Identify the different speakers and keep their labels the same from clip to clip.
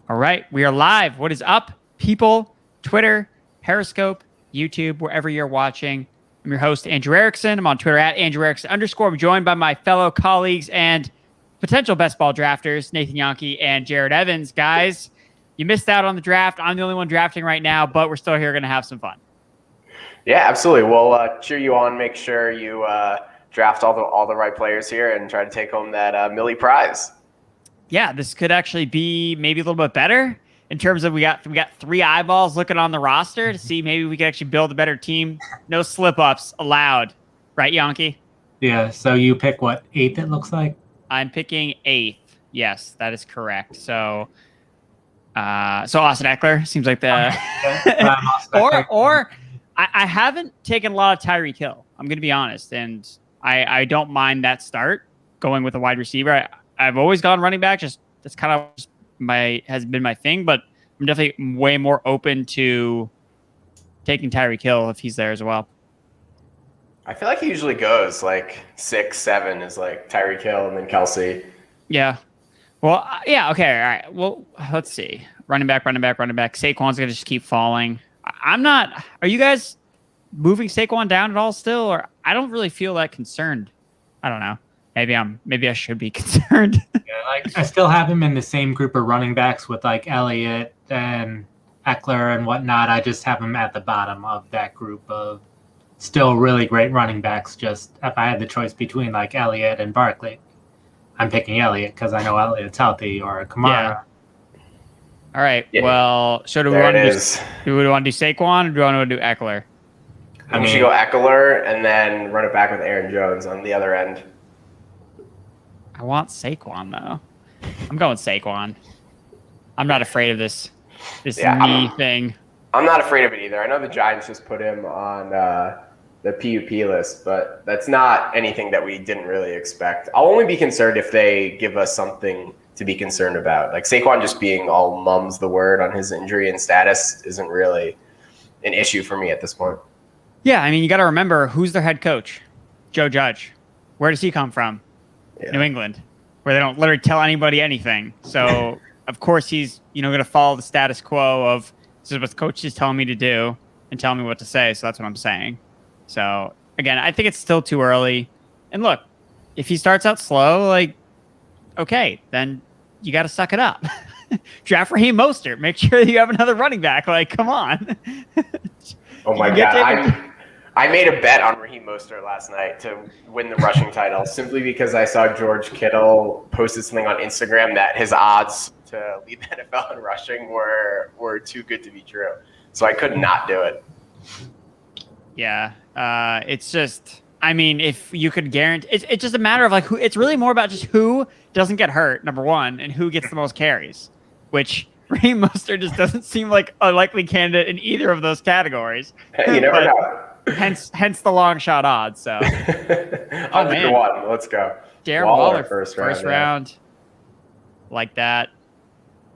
Speaker 1: All right, we are live. What is up, people? Twitter, Periscope, YouTube, wherever you're watching. I'm your host, Andrew Erickson. I'm on Twitter at Andrew Erickson _. I'm joined by my fellow colleagues and potential best ball drafters, Nathan Yonke and Jared Evans. Guys, you missed out on the draft. I'm the only one drafting right now, but we're still here going to have some fun.
Speaker 2: Yeah, absolutely. We'll cheer you on. Make sure you draft all the right players here and try to take home that Millie prize.
Speaker 1: Yeah, this could actually be maybe a little bit better in terms of we got 3 eyeballs looking on the roster to see maybe we could actually build a better team. No slip ups allowed, right, Yonke?
Speaker 3: Yeah. So you pick what, 8th? It looks like
Speaker 1: I'm picking 8th. Yes, that is correct. So Austin Eckler seems like the or I haven't taken a lot of Tyreek Hill. I'm going to be honest, and I don't mind that start going with a wide receiver. I've always gone running back. Just that's kind of has been my thing, but I'm definitely way more open to taking Tyreek Hill if he's there as well.
Speaker 2: I feel like he usually goes like 6, 7 is like Tyreek Hill and then Kelsey.
Speaker 1: Yeah. Well, yeah. Okay. All right. Well, let's see. Running back. Saquon's going to just keep falling. I'm not. Are you guys moving Saquon down at all still? Or I don't really feel that concerned. I don't know. Maybe I should be concerned.
Speaker 3: Yeah, like I still have him in the same group of running backs with like Elliott and Eckler and whatnot. I just have him at the bottom of that group of still really great running backs. Just if I had the choice between like Elliott and Barkley, I'm picking Elliott because I know Elliott's healthy, or Kamara.
Speaker 1: Yeah. All right.
Speaker 2: Yeah.
Speaker 1: Well, so do we want to do Saquon or do we want to do Eckler?
Speaker 2: We should go Eckler and then run it back with Aaron Jones on the other end.
Speaker 1: I want Saquon though. I'm going Saquon. I'm not afraid of this knee thing.
Speaker 2: I'm not afraid of it either. I know the Giants just put him on the PUP list, but that's not anything that we didn't really expect. I'll only be concerned if they give us something to be concerned about. Like Saquon just being all mum's the word on his injury and status isn't really an issue for me at this point.
Speaker 1: Yeah, I mean, you got to remember who's their head coach, Joe Judge. Where does he come from?
Speaker 2: Yeah.
Speaker 1: New England, where they don't literally tell anybody anything. So of course he's going to follow the status quo of this is what the coach is telling me to do and tell me what to say. So that's what I'm saying. So again, I think it's still too early. And look, if he starts out slow, like okay, then you got to suck it up. Draft Raheem Mostert. Make sure you have another running back. Like, come on.
Speaker 2: Oh my God. I made a bet on Raheem Mostert last night to win the rushing title simply because I saw George Kittle posted something on Instagram that his odds to lead the NFL in rushing were too good to be true. So I could not do it.
Speaker 1: Yeah. It's just, I mean, if you could guarantee, it's just a matter of like who, it's really more about just who doesn't get hurt, number one, and who gets the most carries, which Raheem Mostert just doesn't seem like a likely candidate in either of those categories.
Speaker 2: You never know.
Speaker 1: Hence the long shot odds. So,
Speaker 2: oh man, one. Let's go.
Speaker 1: Darren Waller, first round, like that.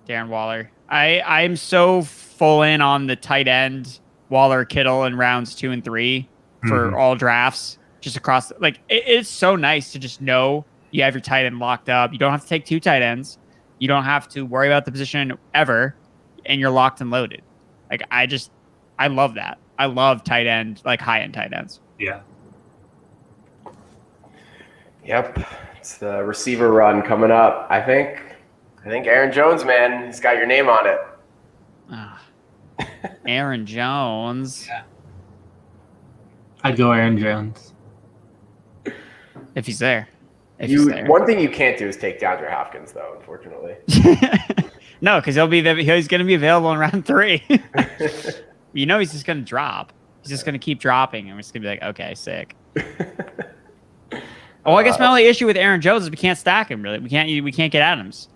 Speaker 1: Darren Waller. I'm so full in on the tight end Waller Kittle in rounds 2 and 3 for all drafts, just across. Like it's so nice to just know you have your tight end locked up. You don't have to take 2 tight ends. You don't have to worry about the position ever, and you're locked and loaded. Like I love that. I love tight end, like high-end tight ends.
Speaker 3: Yeah.
Speaker 2: Yep. It's the receiver run coming up. I think Aaron Jones, man, he's got your name on it.
Speaker 1: Aaron Jones.
Speaker 3: Yeah. I'd go Aaron Jones.
Speaker 1: If he's there.
Speaker 2: One thing you can't do is take DeAndre Hopkins, though, unfortunately.
Speaker 1: No, because he's going to be available in round 3. You know he's just going to drop. He's just going to keep dropping, and we're just going to be like, okay, sick. I guess my only issue with Aaron Jones is we can't stack him, really. We can't get Adams.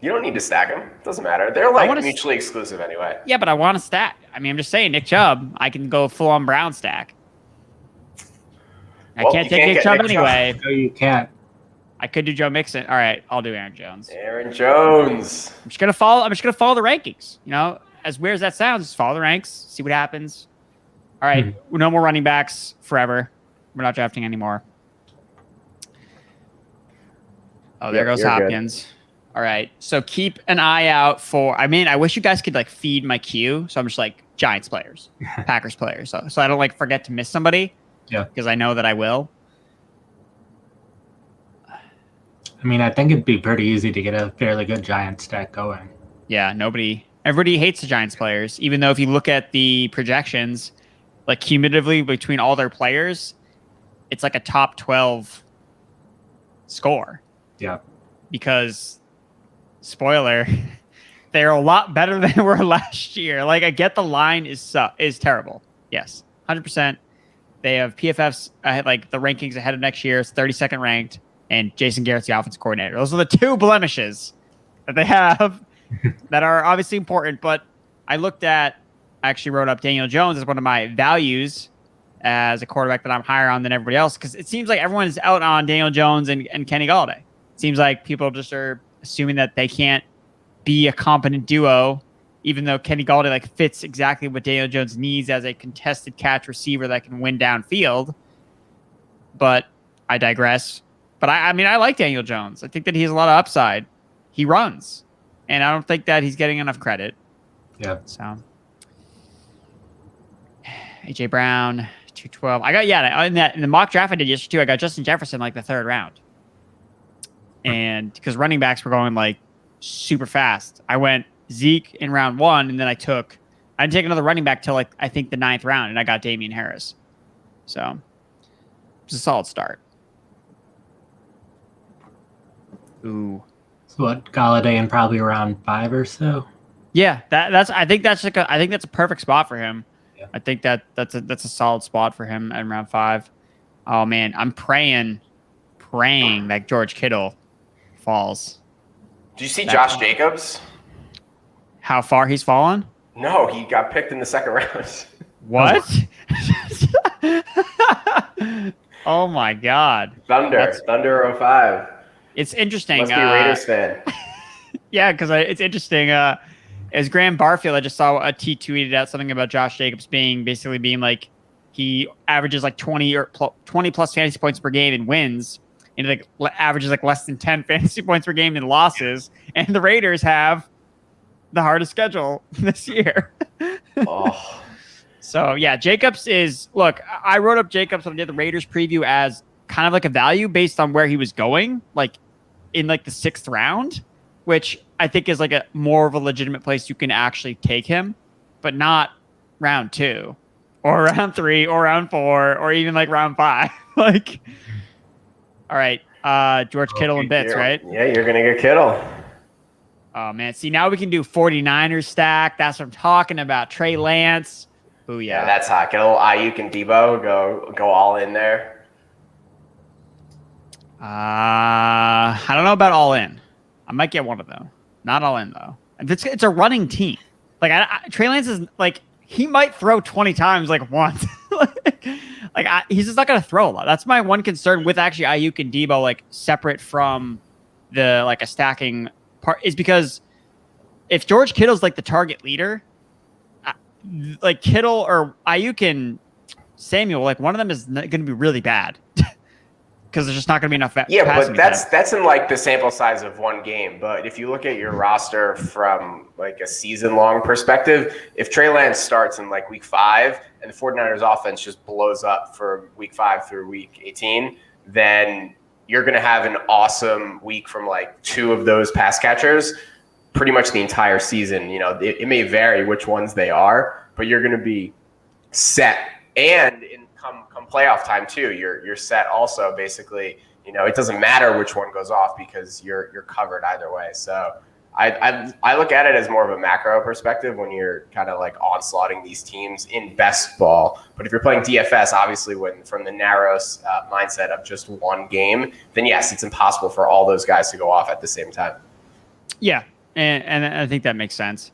Speaker 2: You don't need to stack him. It doesn't matter. They're like mutually exclusive anyway.
Speaker 1: Yeah, but I want to stack. I mean, I'm just saying, Nick Chubb, I can go full-on Brown stack. I can't take Nick Chubb anyway.
Speaker 3: No, you can't.
Speaker 1: I could do Joe Mixon. All right, I'll do Aaron Jones.
Speaker 2: Aaron Jones.
Speaker 1: I'm just gonna follow the rankings. You know, as weird as that sounds, just follow the ranks, see what happens. All right, no more running backs forever. We're not drafting anymore. Oh, there goes Hopkins. All right. So keep an eye out for. I mean, I wish you guys could like feed my queue. So I'm just like Giants players, Packers players. So I don't like forget to miss somebody.
Speaker 3: Yeah.
Speaker 1: Because I know that I will.
Speaker 3: I mean, I think it'd be pretty easy to get a fairly good Giants stack going.
Speaker 1: Yeah. Everybody hates the Giants players, even though if you look at the projections, like cumulatively between all their players, it's like a top 12 score.
Speaker 3: Yeah.
Speaker 1: Because, spoiler, they're a lot better than they were last year. Like, I get the line is terrible. Yes, 100%. They have PFF's ahead, like the rankings ahead of next year. It's 32nd ranked, and Jason Garrett's the offensive coordinator. Those are the two blemishes that they have that are obviously important. But I actually wrote up Daniel Jones as one of my values as a quarterback that I'm higher on than everybody else, because it seems like everyone's out on Daniel Jones and Kenny Golladay. It seems like people just are assuming that they can't be a competent duo, even though Kenny Golladay like fits exactly what Daniel Jones needs as a contested catch receiver that can win downfield. But I digress. But I mean, I like Daniel Jones. I think that he has a lot of upside. He runs, and I don't think that he's getting enough credit.
Speaker 3: Yeah.
Speaker 1: So AJ Brown, 212. I got in the mock draft I did yesterday too. I got Justin Jefferson like the 3rd round, and because running backs were going like super fast, I went Zeke in round 1, and then I didn't take another running back till like I think the 9th round, and I got Damian Harris. So it's a solid start. Ooh.
Speaker 3: So what, Galladay in probably around 5 or so?
Speaker 1: Yeah, I think that's a perfect spot for him.
Speaker 3: Yeah.
Speaker 1: I think that's a solid spot for him in round 5. Oh man, I'm praying that George Kittle falls.
Speaker 2: Did you see Josh Jacobs?
Speaker 1: How far he's fallen?
Speaker 2: No, he got picked in the 2nd round.
Speaker 1: What? Oh my God.
Speaker 2: Thunder 05.
Speaker 1: It's interesting.
Speaker 2: Must be a Raiders fan.
Speaker 1: Yeah, because it's interesting. As Graham Barfield, I just saw a tweeted out something about Josh Jacobs being like he averages like 20 plus fantasy points per game and wins, and like averages like less than 10 fantasy points per game in losses. And the Raiders have the hardest schedule this year.
Speaker 2: Oh.
Speaker 1: So yeah, Jacobs I wrote up Jacobs when I did the Raiders preview as kind of like a value based on where he was going, like in like the 6th round, which I think is like a more of a legitimate place you can actually take him, but not round 2 or round 3 or round 4 or even like round 5. Like, all right, George Kittle and bits, right?
Speaker 2: Yeah, you're gonna get Kittle.
Speaker 1: Oh man, see now we can do 49ers stack. That's what I'm talking about. Trey Lance. Booyah.
Speaker 2: Yeah, that's hot. Get a little Ayuk and Debo. Go all in there.
Speaker 1: I don't know about all in. I might get one of them. Not all in though. It's a running team. Like Trey Lance is like he might throw 20 times like once. He's just not gonna throw a lot. That's my one concern with actually Ayuk and Debo like separate from the like a stacking part is because if George Kittle's like the target leader, like Kittle or Ayuk and Samuel, like one of them is going to be really bad. Because there's just not going to be enough.
Speaker 2: Yeah, but that's in like the sample size of one game. But if you look at your roster from like a season-long perspective, if Trey Lance starts in like week 5 and the 49ers offense just blows up for week 5 through week 18, then you're going to have an awesome week from like 2 of those pass catchers pretty much the entire season. You know, it may vary which ones they are, but you're going to be set. And come playoff time too, you're set also. Basically, you know, it doesn't matter which one goes off because you're covered either way. So I look at it as more of a macro perspective when you're kind of like onslaughting these teams in best ball. But if you're playing DFS, obviously from the narrow mindset of just one game, then yes, it's impossible for all those guys to go off at the same time.
Speaker 1: Yeah, and I think that makes sense.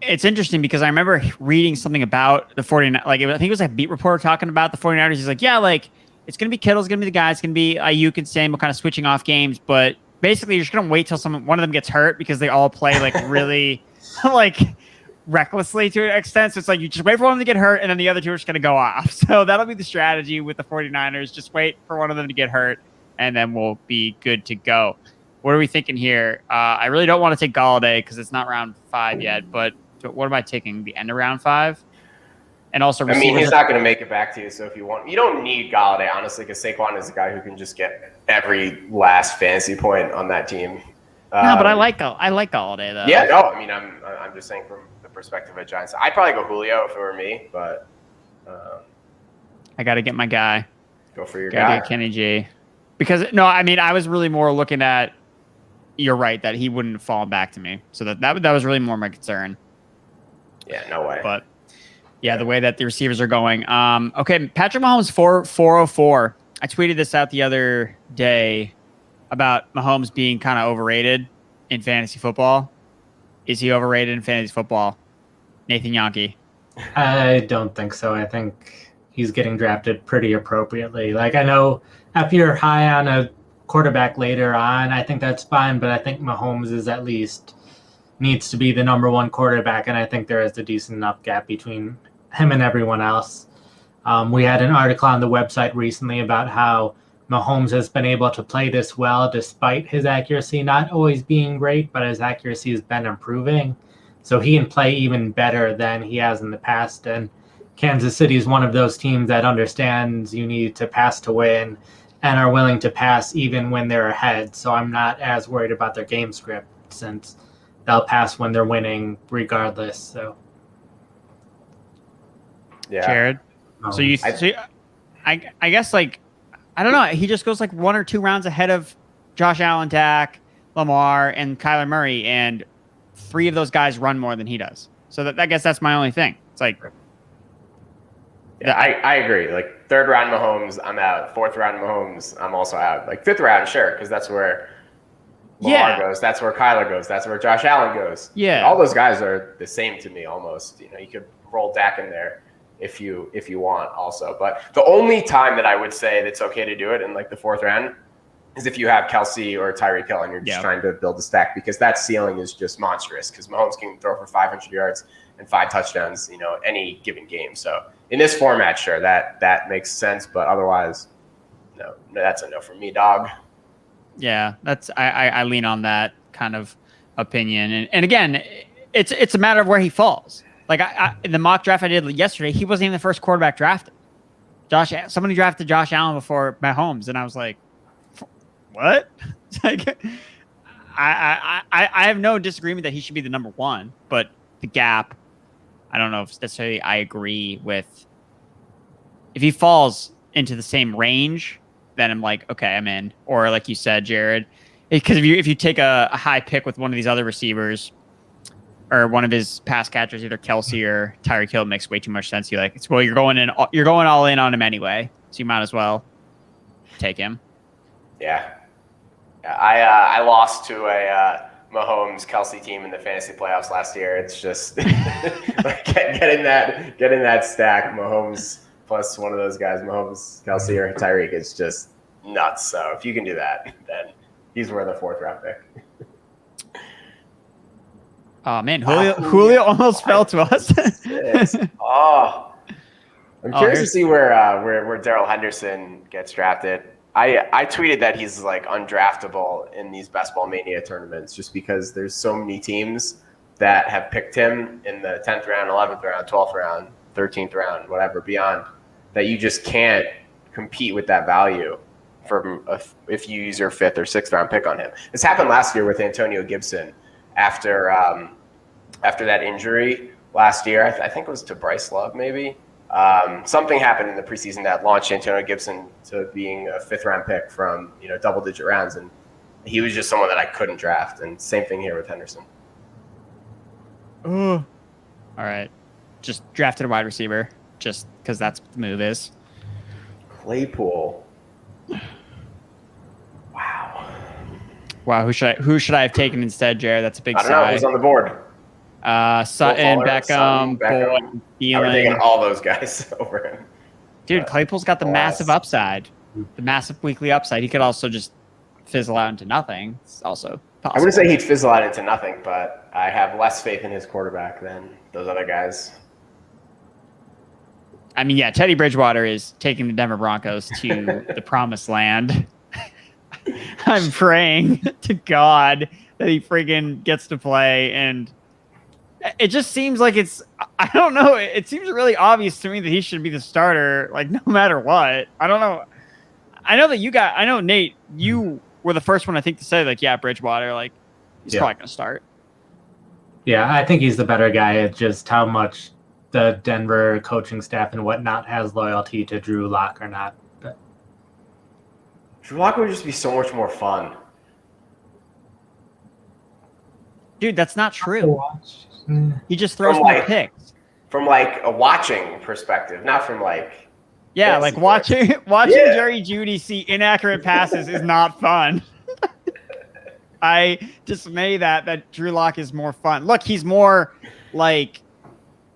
Speaker 1: It's interesting because I remember reading something about the 49ers. Like, I think it was like a beat reporter talking about the 49ers. He's like, yeah, like, it's going to be Kittle's going to be the guy. It's going to be Ayuk and Samuel kind of switching off games. But basically, you're just going to wait till one of them gets hurt because they all play, like, really, like, recklessly to an extent. So it's like you just wait for one of them to get hurt, and then the other two are just going to go off. So that'll be the strategy with the 49ers. Just wait for one of them to get hurt, and then we'll be good to go. What are we thinking here? I really don't want to take Galladay because it's not round 5 yet. But what am I taking? The end of round 5? And also,
Speaker 2: I mean, he's not going to make it back to you. So if you want, you don't need Galladay, honestly, because Saquon is a guy who can just get every last fantasy point on that team.
Speaker 1: No, but I like Galladay though.
Speaker 2: Yeah, no, I mean, I'm just saying from the perspective of Giants, I'd probably go Julio if it were me, but
Speaker 1: I got to get my guy.
Speaker 2: Go for your
Speaker 1: Gotta
Speaker 2: guy.
Speaker 1: get Kenny G. Because no, I mean, I was really more looking at. You're right that he wouldn't have fallen back to me, so that was really more my concern.
Speaker 2: Yeah, no way.
Speaker 1: But yeah, the way that the receivers are going. Okay, Patrick Mahomes 404. I tweeted this out the other day about Mahomes being kind of overrated in fantasy football. Is he overrated in fantasy football? Nathan Yonke.
Speaker 3: I don't think so. I think he's getting drafted pretty appropriately. Like, I know if you're high on a quarterback later on, I think that's fine, but I think Mahomes is at least needs to be the number 1 quarterback, and I think there is a decent enough gap between him and everyone else. We had an article on the website recently about how Mahomes has been able to play this well despite his accuracy not always being great, but his accuracy has been improving. So he can play even better than he has in the past. And Kansas City is one of those teams that understands you need to pass to win and are willing to pass even when they're ahead. So I'm not as worried about their game script since they'll pass when they're winning regardless. So
Speaker 2: Yeah.
Speaker 1: Jared. I guess like I don't know. He just goes like 1 or 2 rounds ahead of Josh Allen, Dak, Lamar, and Kyler Murray, and 3 of those guys run more than he does. So I guess that's my only thing. It's like,
Speaker 2: yeah, I agree. Like 3rd round Mahomes, I'm out. 4th round Mahomes, I'm also out. Like 5th round, sure, because that's where Lamar goes. That's where Kyler goes. That's where Josh Allen goes.
Speaker 1: Yeah,
Speaker 2: and all those guys are the same to me almost. You know, you could roll Dak in there if you want also. But the only time that I would say that's okay to do it in like the 4th round is if you have Kelsey or Tyreek Hill and you're just trying to build a stack, because that ceiling is just monstrous, because Mahomes can throw for 500 yards and 5 touchdowns, you know, any given game. So in this format, sure, that makes sense. But otherwise, no, that's a no for me, dog.
Speaker 1: Yeah, that's I lean on that kind of opinion. And again, it's a matter of where he falls. Like in the mock draft I did yesterday, he wasn't even the first quarterback drafted. Somebody drafted Josh Allen before Mahomes, and I was like, what? Like, I have no disagreement that he should be the number 1, but the gap, I don't know if necessarily I agree with. If he falls into the same range, then I'm like, okay, I'm in. Or like you said, Jared, because if you take a high pick with one of these other receivers or one of his pass catchers, either Kelsey or Tyreek Hill, makes way too much sense. You're going all in on him anyway, so you might as well take him.
Speaker 2: Yeah. I lost to a Mahomes Kelsey team in the fantasy playoffs last year. It's just like getting that stack, Mahomes plus one of those guys, Mahomes, Kelsey, or Tyreek, is just nuts. So if you can do that, then he's worth a 4th round pick.
Speaker 1: Oh man, Julio almost fell to us.
Speaker 2: I'm curious to see where Darrell Henderson gets drafted. I tweeted that he's like undraftable in these Best Ball Mania tournaments just because there's so many teams that have picked him in the 10th round, 11th round, 12th round, 13th round, whatever, beyond, that you just can't compete with that value if you use your 5th or 6th round pick on him. This happened last year with Antonio Gibson after that injury last year. I think it was to Bryce Love maybe. Something happened in the preseason that launched Antonio Gibson to being a 5th round pick from, you know, double-digit rounds, and he was just someone that I couldn't draft. And same thing here with Henderson.
Speaker 1: All right, just drafted a wide receiver just because that's what the move is.
Speaker 2: Claypool.
Speaker 1: Wow, who should I have taken instead, Jared? That's a big
Speaker 2: I don't know. Who's on the board?
Speaker 1: Sutton, Beckham, Boyd,
Speaker 2: I was taking all those guys over him.
Speaker 1: Dude, Claypool's got the massive upside, the massive weekly upside. He could also just fizzle out into nothing. It's also possible.
Speaker 2: I wouldn't say he'd fizzle out into nothing, but I have less faith in his quarterback than those other guys.
Speaker 1: I mean, yeah, Teddy Bridgewater is taking the Denver Broncos to the promised land. I'm praying to God that he friggin' gets to play, and it just seems like I don't know. It seems really obvious to me that he should be the starter, like no matter what. I don't know. I know Nate, you were the first one I think to say like, yeah, Bridgewater, like he's probably going to start.
Speaker 3: Yeah, I think he's the better guy at just how much the Denver coaching staff and whatnot has loyalty to Drew Lock or not. But
Speaker 2: Drew Lock would just be so much more fun.
Speaker 1: Dude, that's not true. He just throws more picks.
Speaker 2: From like a watching perspective, not from like.
Speaker 1: Yeah, like watching Jerry Jeudy see inaccurate passes is not fun. I dismay that Drew Lock is more fun. Look, he's more like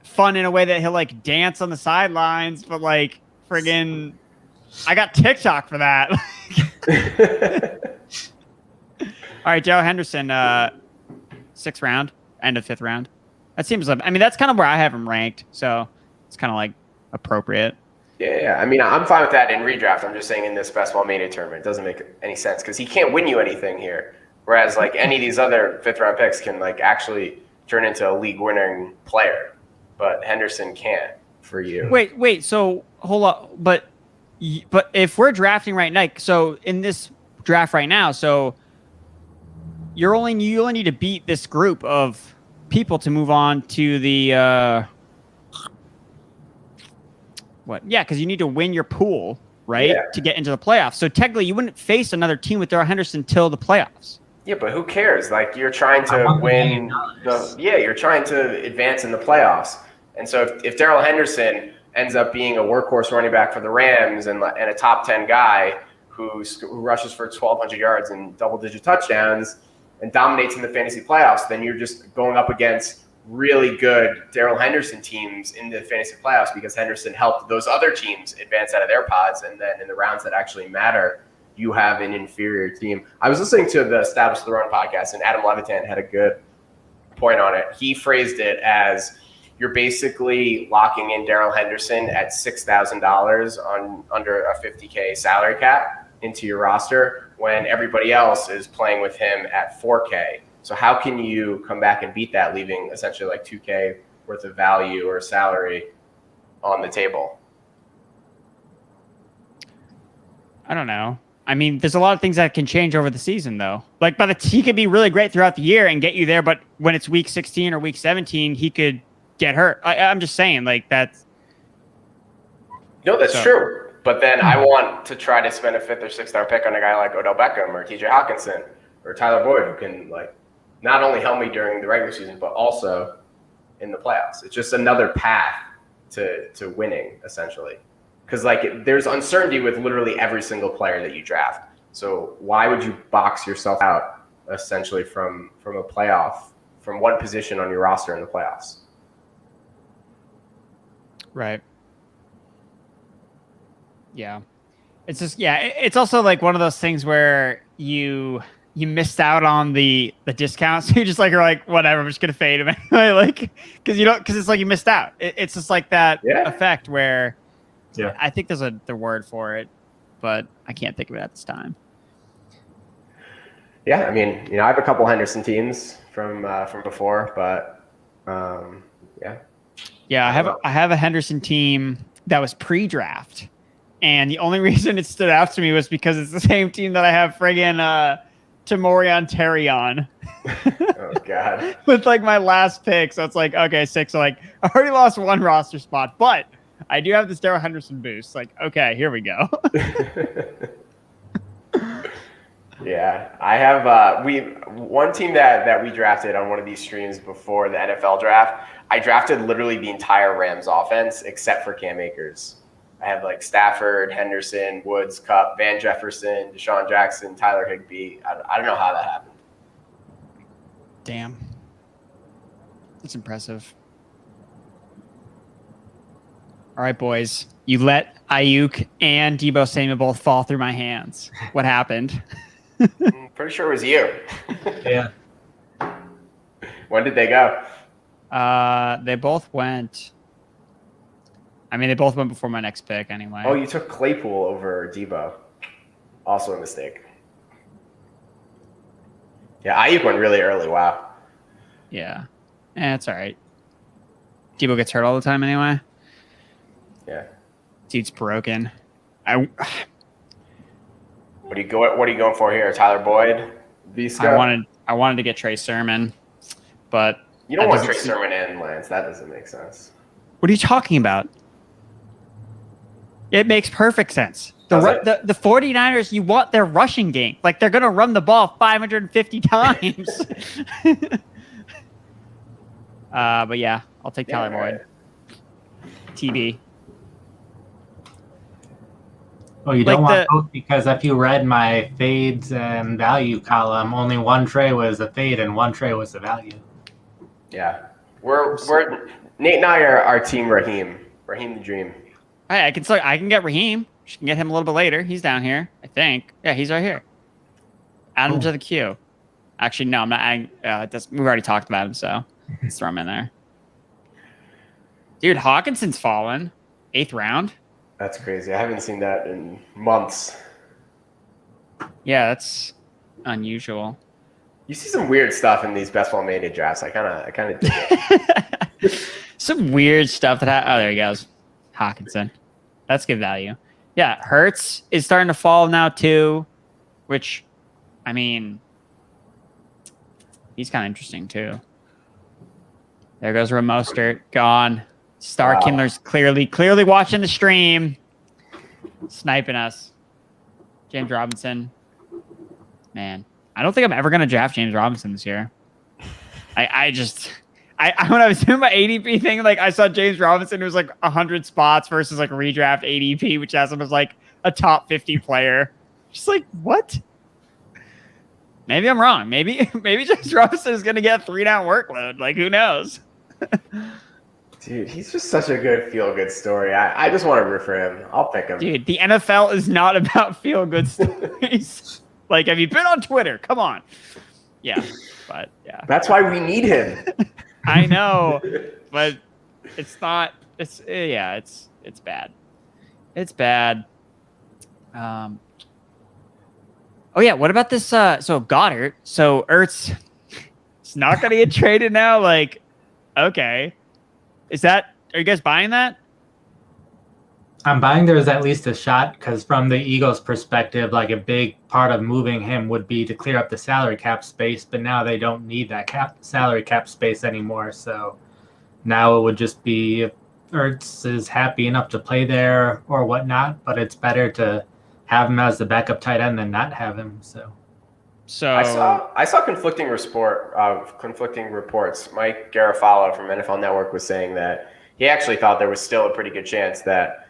Speaker 1: fun in a way that he'll like dance on the sidelines, but like friggin' I got TikTok for that. All right, Darrell Henderson, 6th round, end of 5th round. That seems like, I mean, that's kind of where I have him ranked, so it's kind of like appropriate.
Speaker 2: Yeah. I mean, I'm fine with that in redraft. I'm just saying in this Best Ball Mania tournament, it doesn't make any sense because he can't win you anything here. Whereas like any of these other 5th round picks can like actually turn into a league winning player, but Henderson can't for you.
Speaker 1: Wait. So hold up, but if we're drafting right now, so in this draft right now, so you only need to beat this group of people to move on to the what? Yeah, because you need to win your pool, right, to get into the playoffs. So technically, you wouldn't face another team with Darrell Henderson till the playoffs.
Speaker 2: Yeah, but who cares? Like you're trying to win. You're trying to advance in the playoffs. And so if Darrell Henderson ends up being a workhorse running back for the Rams and a top 10 guy who rushes for 1,200 yards and double-digit touchdowns and dominates in the fantasy playoffs, then you're just going up against really good Darrell Henderson teams in the fantasy playoffs because Henderson helped those other teams advance out of their pods. And then in the rounds that actually matter, you have an inferior team. I was listening to the Establish the Run podcast, and Adam Levitan had a good point on it. He phrased it as you're basically locking in Darrell Henderson at $6,000 on under a $50K salary cap into your roster when everybody else is playing with him at $4K. So how can you come back and beat that, leaving essentially like $2K worth of value or salary on the table?
Speaker 1: I don't know. I mean, there's a lot of things that can change over the season, though. Like, he could be really great throughout the year and get you there, but when it's week 16 or week 17, he could get hurt. I'm just saying, like, that's...
Speaker 2: No, that's true. But then I want to try to spend a 5th or 6th round pick on a guy like Odell Beckham or TJ Hawkinson or Tyler Boyd, who can, like, not only help me during the regular season, but also in the playoffs. It's just another path to winning, essentially. Because like there's uncertainty with literally every single player that you draft. So why would you box yourself out essentially from a playoff, from one position on your roster in the playoffs?
Speaker 1: Right. Yeah. It's just, it's also like one of those things where you missed out on the discount. So you're just like, whatever, I'm just going to fade him anyway. Like, because it's like you missed out. It's just like that effect where, I think there's the word for it, but I can't think of it at this time.
Speaker 2: Yeah, I mean, I have a couple Henderson teams from before, but
Speaker 1: yeah, I have a Henderson team that was pre-draft, and the only reason it stood out to me was because it's the same team that I have friggin' Tamorian Terry on.
Speaker 2: Oh God!
Speaker 1: With like my last pick, so it's like okay, 6. So like I already lost one roster spot, but I do have this Darrell Henderson boost. Like, okay, here we go.
Speaker 2: Yeah, I have one team that we drafted on one of these streams before the NFL draft. I drafted literally the entire Rams offense except for Cam Akers. I have like Stafford, Henderson, Woods, Kupp, Van Jefferson, Deshaun Jackson, Tyler Higbee. I don't know how that happened.
Speaker 1: Damn. That's impressive. All right, boys. You let Ayuk and Deebo Samuel both fall through my hands. What happened?
Speaker 2: I'm pretty sure it was you.
Speaker 3: Yeah.
Speaker 2: When did they go?
Speaker 1: They both went. I mean, they both went before my next pick anyway.
Speaker 2: Oh, you took Claypool over Deebo. Also a mistake. Yeah, Ayuk went really early. Wow.
Speaker 1: Yeah. It's all right. Debo gets hurt all the time anyway.
Speaker 2: Yeah.
Speaker 1: Dude's broken.
Speaker 2: What are you going for here? Tyler Boyd?
Speaker 1: I wanted to get Trey Sermon, but
Speaker 2: you don't want Trey Sermon and Lance. That doesn't make sense.
Speaker 1: What are you talking about? It makes perfect sense. The 49ers, you want their rushing game. Like, they're going to run the ball 550 times. But yeah, I'll take Tyler Boyd. TB.
Speaker 3: Well, you don't want both, because if you read my fades and value column, only one Trey was a fade and one Trey was a value.
Speaker 2: Yeah. We're Nate and I are team Raheem. Raheem the Dream.
Speaker 1: Hey, I can get Raheem. She can get him a little bit later. He's down here, I think. Yeah, he's right here. Add him to the queue. Actually, no, I'm not. We've already talked about him, so let's throw him in there. Dude, Hawkinson's fallen. 8th round.
Speaker 2: That's crazy. I haven't seen that in months.
Speaker 1: Yeah, that's unusual.
Speaker 2: You see some weird stuff in these Best Ball Mania drafts. I kind of dig it.
Speaker 1: Some weird stuff oh, there he goes. Hawkinson. That's good value. Yeah, Hurts is starting to fall now too, which, I mean, he's kind of interesting too. There goes Mostert, gone. Star Kindler's clearly watching the stream, sniping us. James Robinson. Man, I don't think I'm ever going to draft James Robinson this year. When I was doing my ADP thing, like, I saw James Robinson, who was like 100 spots versus like redraft ADP, which has him as like a top 50 player. Just like, what? Maybe I'm wrong. Maybe James Robinson is going to get a 3-down workload. Like, who knows?
Speaker 2: Dude, he's just such a good feel-good story. I just want to root for him. I'll pick him.
Speaker 1: Dude, the NFL is not about feel-good stories. Like, have you been on Twitter? Come on. Yeah, but yeah.
Speaker 2: That's why we need him.
Speaker 1: I know, but it's not. It's bad. It's bad. Oh yeah, what about this? So Goddard. So Ertz, it's not gonna get traded now. Like, okay, are you guys buying that?
Speaker 3: I'm buying there's at least a shot, because from the Eagles' perspective, like, a big part of moving him would be to clear up the salary cap space, but now they don't need that salary cap space anymore. So now it would just be if Ertz is happy enough to play there or whatnot, but it's better to have him as the backup tight end than not have him. So
Speaker 2: I saw conflicting reports. Mike Garafalo from NFL Network was saying that he actually thought there was still a pretty good chance that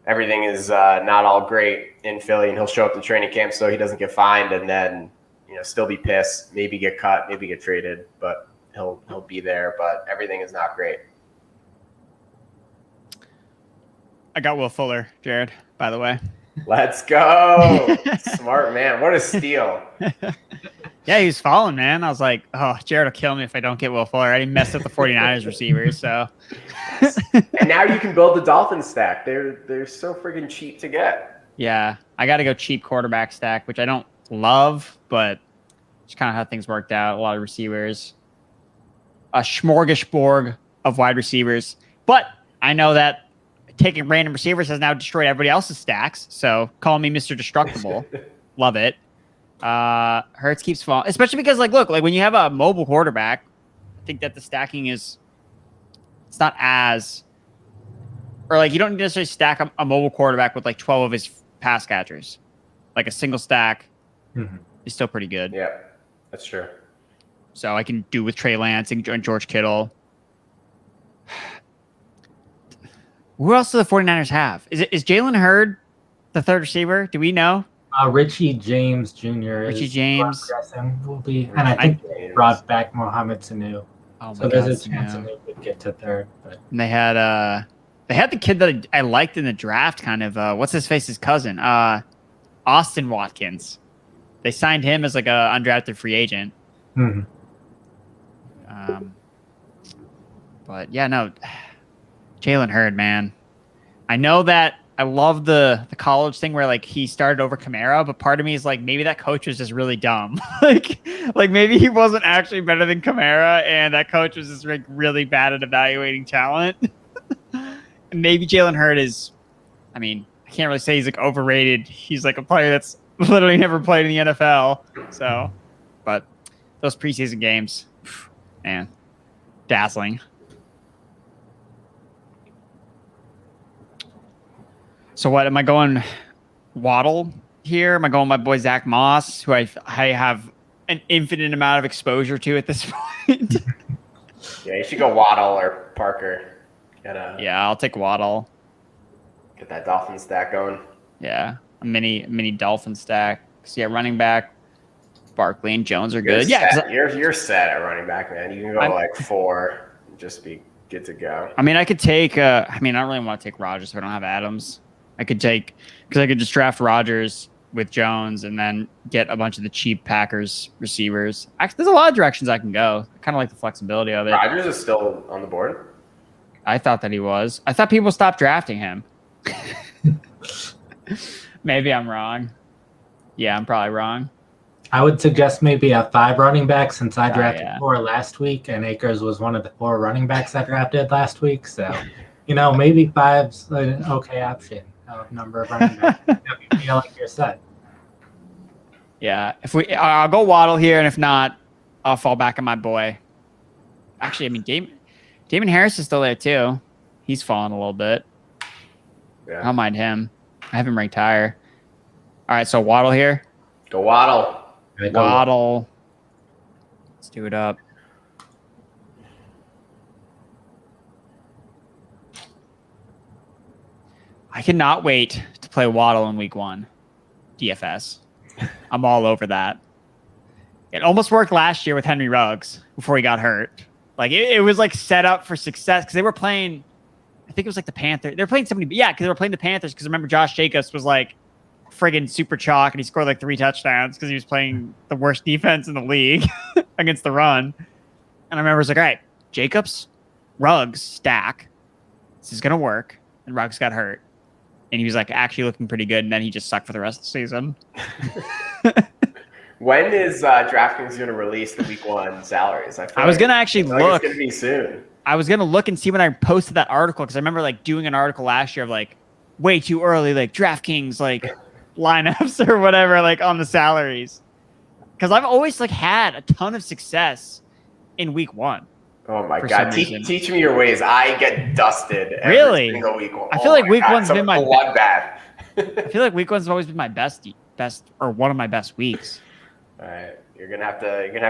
Speaker 2: everything is not all great in Philly, and he'll show up to training camp so he doesn't get fined, and then still be pissed, maybe get cut, maybe get traded, but he'll be there. But everything is not great.
Speaker 1: I got Will Fuller, Jared, by the way.
Speaker 2: Let's go. Smart man. What a steal.
Speaker 1: Yeah, he's falling, man. I was like, oh, Jared will kill me if I don't get Will Fuller. I already messed up the 49ers receivers, so.
Speaker 2: And now you can build the Dolphins stack. They're so friggin' cheap to get.
Speaker 1: Yeah, I got to go cheap quarterback stack, which I don't love, but it's kind of how things worked out. A lot of receivers. A smorgasbord of wide receivers. But I know that taking random receivers has now destroyed everybody else's stacks, so call me Mr. Destructible. Love it. Hurts keeps falling, especially because, look, when you have a mobile quarterback, I think that the stacking it's not as, or you don't necessarily stack a mobile quarterback with 12 of his pass catchers. Like a single stack is still pretty good.
Speaker 2: Yeah, that's true.
Speaker 1: So I can do with Trey Lance and George Kittle. Who else do the 49ers have? Is Jalen Hurd the third receiver? Do we know?
Speaker 3: Richie James Jr.
Speaker 1: Richie James
Speaker 3: will be, and I think they brought back Mohamed Sanu.
Speaker 1: Oh
Speaker 3: so there's a chance Sanu could get to third. But.
Speaker 1: And they had the kid that I liked in the draft, kind of. What's his face's cousin? Austin Watkins. They signed him as a undrafted free agent.
Speaker 3: Mm-hmm.
Speaker 1: But yeah, no. Jalen Hurd, man. I know that I love the college thing where like he started over Kamara, but part of me is like maybe that coach was just really dumb. like maybe he wasn't actually better than Kamara, and that coach was just like really bad at evaluating talent. And maybe Jalen Hurts is, I mean, I can't really say he's like overrated. He's like a player that's literally never played in the NFL. So, but those preseason games, man, dazzling. So what am I going? Waddle here? Am I going my boy Zach Moss, who I have an infinite amount of exposure to at this point?
Speaker 2: Yeah, you should go Waddle or Parker.
Speaker 1: Yeah, I'll take Waddle.
Speaker 2: Get that Dolphin stack going.
Speaker 1: Yeah, a mini Dolphin stack. So yeah, running back, Barkley and Jones are good.
Speaker 2: You're set at running back, man. You can go like 4 and just be good to go.
Speaker 1: I mean, I could take. I mean, I don't really want to take Rodgers if I don't have Adams. I could take because I could just draft Rodgers with Jones and then get a bunch of the cheap Packers receivers. Actually, there's a lot of directions I can go. I kind of like the flexibility of it.
Speaker 2: Rodgers is still on the board.
Speaker 1: I thought that he was. I thought people stopped drafting him. Maybe I'm wrong. Yeah, I'm probably wrong.
Speaker 3: I would suggest maybe a 5 running back since I drafted 4 last week, and Akers was one of the 4 running backs I drafted last week. So, maybe 5's an okay option of number of running backs. You feel like you're set.
Speaker 1: Yeah, I'll go Waddle here, and if not, I'll fall back on my boy. Actually, I mean, Damon Harris is still there too. He's fallen a little bit.
Speaker 2: Yeah.
Speaker 1: I don't mind him. I have him ranked higher. All right, so Waddle here.
Speaker 2: Go Waddle.
Speaker 1: Waddle. Let's do it up. I cannot wait to play Waddle in week 1. DFS. I'm all over that. It almost worked last year with Henry Ruggs before he got hurt. Like it was like set up for success because they were playing. I think it was like the Panthers. They were playing somebody. Yeah, because they were playing the Panthers. Because remember, Josh Jacobs was like friggin' super chalk, and he scored like 3 touchdowns because he was playing the worst defense in the league against the run. And I remember it was like, all right, Jacobs, Ruggs, stack. This is gonna work. And Ruggs got hurt, and he was like actually looking pretty good. And then he just sucked for the rest of the season.
Speaker 2: When is DraftKings going to release the week 1 salaries?
Speaker 1: I was going to actually look.
Speaker 2: It's going to be soon.
Speaker 1: I was going to look and see when I posted that article because I remember like doing an article last year of like way too early, like DraftKings, like lineups or whatever, like on the salaries. Because I've always like had a ton of success in week 1.
Speaker 2: Oh my God. Teach me your ways. I get dusted every single week.
Speaker 1: I feel like week 1's been my
Speaker 2: bloodbath.
Speaker 1: I feel like week 1's always been my best or one of my best weeks.
Speaker 2: All right, you're gonna have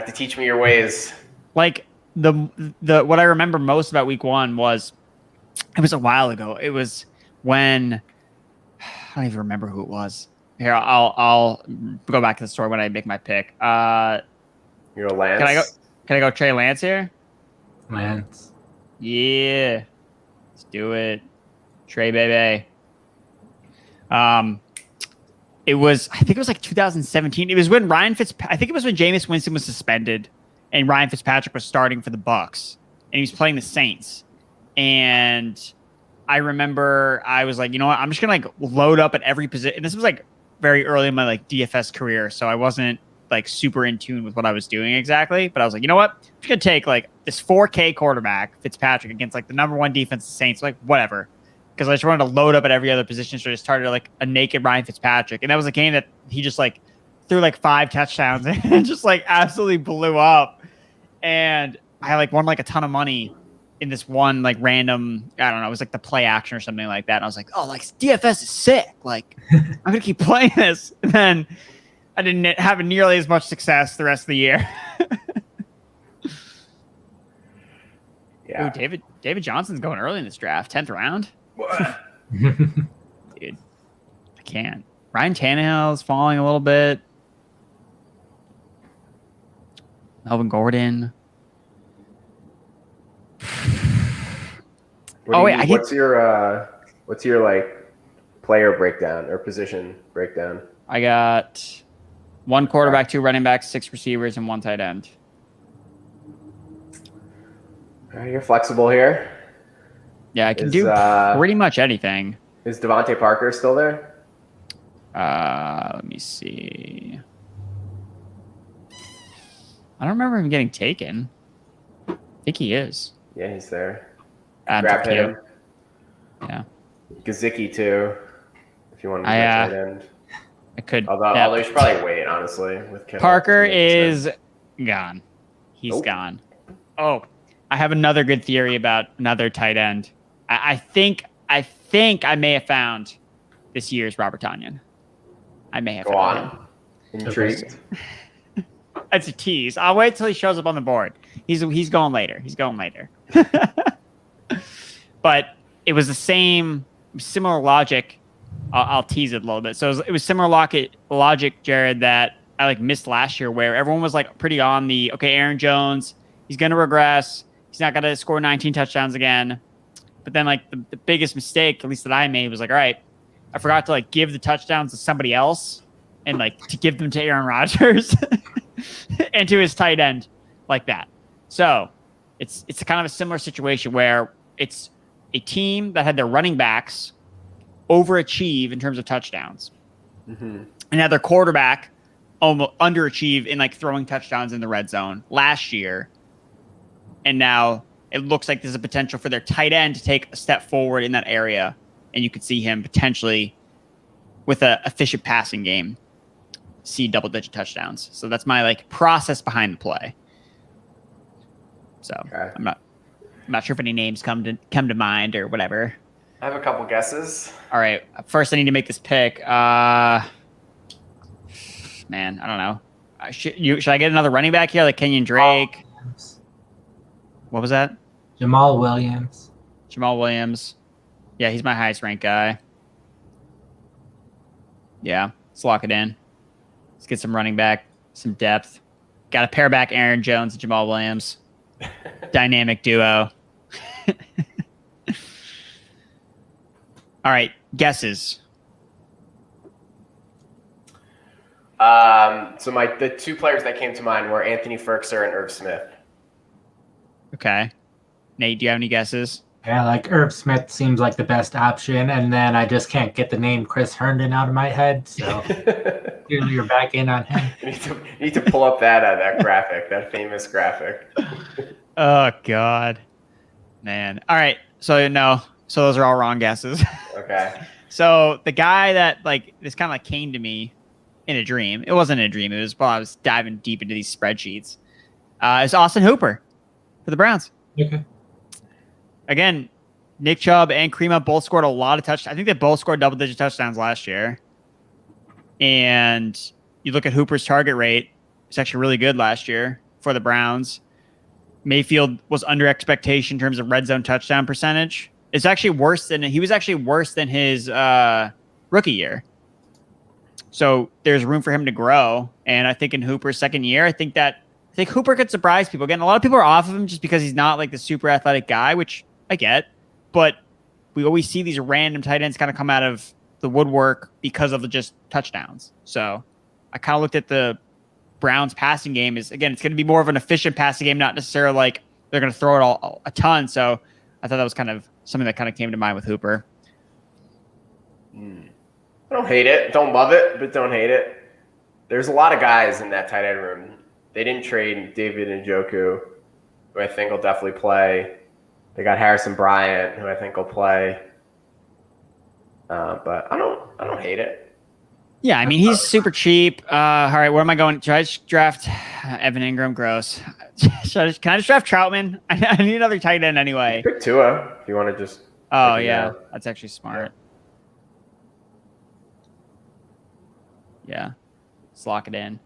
Speaker 2: to teach me your ways.
Speaker 1: Like the what I remember most about week 1 was it was a while ago. It was when I don't even remember who it was. Here, I'll go back to the story when I make my pick.
Speaker 2: Lance.
Speaker 1: Can I go Trey Lance here?
Speaker 3: Lance.
Speaker 1: Yeah, let's do it, Trey baby. I think it was like 2017. It was when I think it was when Jameis Winston was suspended and Ryan Fitzpatrick was starting for the Bucs and he was playing the Saints. And I remember I was like, you know what? I'm just going to like load up at every position. And this was like very early in my like DFS career. So I wasn't like super in tune with what I was doing exactly. But I was like, you know what? I'm just going to take like this 4K quarterback, Fitzpatrick, against like the number 1 defense, the Saints. Like whatever. Because I just wanted to load up at every other position. So I just started like a naked Ryan Fitzpatrick. And that was a game that he just like threw like 5 touchdowns and just like absolutely blew up. And I like won like a ton of money in this one like random, I don't know, it was like the play action or something like that. And I was like, oh, like DFS is sick. Like I'm going to keep playing this. And then I didn't have nearly as much success the rest of the year.
Speaker 2: Yeah.
Speaker 1: Ooh, David Johnson's going early in this draft, 10th round.
Speaker 2: What?
Speaker 1: Dude, I can't. Ryan Tannehill's falling a little bit. Melvin Gordon.
Speaker 2: What's your like player breakdown or position breakdown?
Speaker 1: I got 1 quarterback, 2 running backs, 6 receivers, and 1 tight end.
Speaker 2: All right, you're flexible here.
Speaker 1: Yeah, I can do pretty much anything.
Speaker 2: Is Devontae Parker still there?
Speaker 1: Let me see. I don't remember him getting taken. I think he is.
Speaker 2: Yeah, he's there.
Speaker 1: Adam
Speaker 2: Grab
Speaker 1: took
Speaker 2: him.
Speaker 1: Yeah.
Speaker 2: Gazicki too, if you want to
Speaker 1: I,
Speaker 2: get tight end.
Speaker 1: I could.
Speaker 2: Although you should probably wait, honestly, with Kittle.
Speaker 1: Parker is gone. He's
Speaker 2: Nope.
Speaker 1: gone. Oh, I have another good theory about another tight end. I think I may have found this year's Robert Tonyan. I may have
Speaker 2: Go
Speaker 1: found him.
Speaker 2: on. Intrigued.
Speaker 1: It's a tease. I'll wait till he shows up on the board. He's going later. He's going later. But it was the similar logic. I'll tease it a little bit. So it was similar logic, Jared, that I missed last year, where everyone was pretty on the Aaron Jones, he's going to regress. He's not going to score 19 touchdowns again. But then the biggest mistake, at least that I made, was all right, I forgot to give the touchdowns to somebody else and to give them to Aaron Rodgers and to his tight end like that. So it's kind of a similar situation where it's a team that had their running backs overachieve in terms of touchdowns, and had their quarterback almost underachieve in throwing touchdowns in the red zone last year. And now it looks like there's a potential for their tight end to take a step forward in that area. And you could see him potentially with an efficient passing game, see double-digit touchdowns. So that's my process behind the play. So okay. I'm not sure if any names come to mind or whatever.
Speaker 2: I have a couple guesses.
Speaker 1: All right. First, I need to make this pick. Man, I don't know. Should I get another running back here, like Kenyon Drake? What was that?
Speaker 3: Jamal Williams.
Speaker 1: Yeah, he's my highest ranked guy. Yeah, let's lock it in. Let's get some running back, some depth. Got to pair back Aaron Jones and Jamal Williams. Dynamic duo. All right, guesses.
Speaker 2: So the two players that came to mind were Anthony Firkser and Irv Smith.
Speaker 1: Okay. Nate, do you have any guesses?
Speaker 3: Yeah, Irv Smith seems like the best option, and then I just can't get the name Chris Herndon out of my head, so clearly you're back in on him.
Speaker 2: You need to pull up that graphic, that famous graphic.
Speaker 1: Oh, God. Man. All right, so those are all wrong guesses.
Speaker 2: Okay.
Speaker 1: So the guy that this kind of came to me in a dream. It wasn't a dream. It was while I was diving deep into these spreadsheets. Is Austin Hooper for the Browns.
Speaker 3: Okay.
Speaker 1: Again, Nick Chubb and Kareem Hunt both scored a lot of touchdowns. I think they both scored double-digit touchdowns last year. And you look at Hooper's target rate, it's actually really good last year for the Browns. Mayfield was under expectation in terms of red zone touchdown percentage. He was actually worse than his rookie year. So there's room for him to grow. And I think in Hooper's second year, I think Hooper could surprise people. Again, a lot of people are off of him just because he's not the super athletic guy, which I get. But we always see these random tight ends kind of come out of the woodwork because of just touchdowns. So I kind of looked at the Browns passing game it's going to be more of an efficient passing game, not necessarily they're going to throw it all a ton. So I thought that was kind of something that kind of came to mind with Hooper.
Speaker 2: I don't hate it. Don't love it, but don't hate it. There's a lot of guys in that tight end room. They didn't trade David Njoku, who I think will definitely play. They got Harrison Bryant, who I think will play. But I don't hate it.
Speaker 1: Yeah, I mean, he's super cheap. All right, where am I going? Should I just draft Evan Ingram? Gross. Can I just draft Troutman? I need another tight end anyway.
Speaker 2: Pick Tua if you want to just.
Speaker 1: Oh, yeah. That's actually smart. Yeah. Let's lock it in.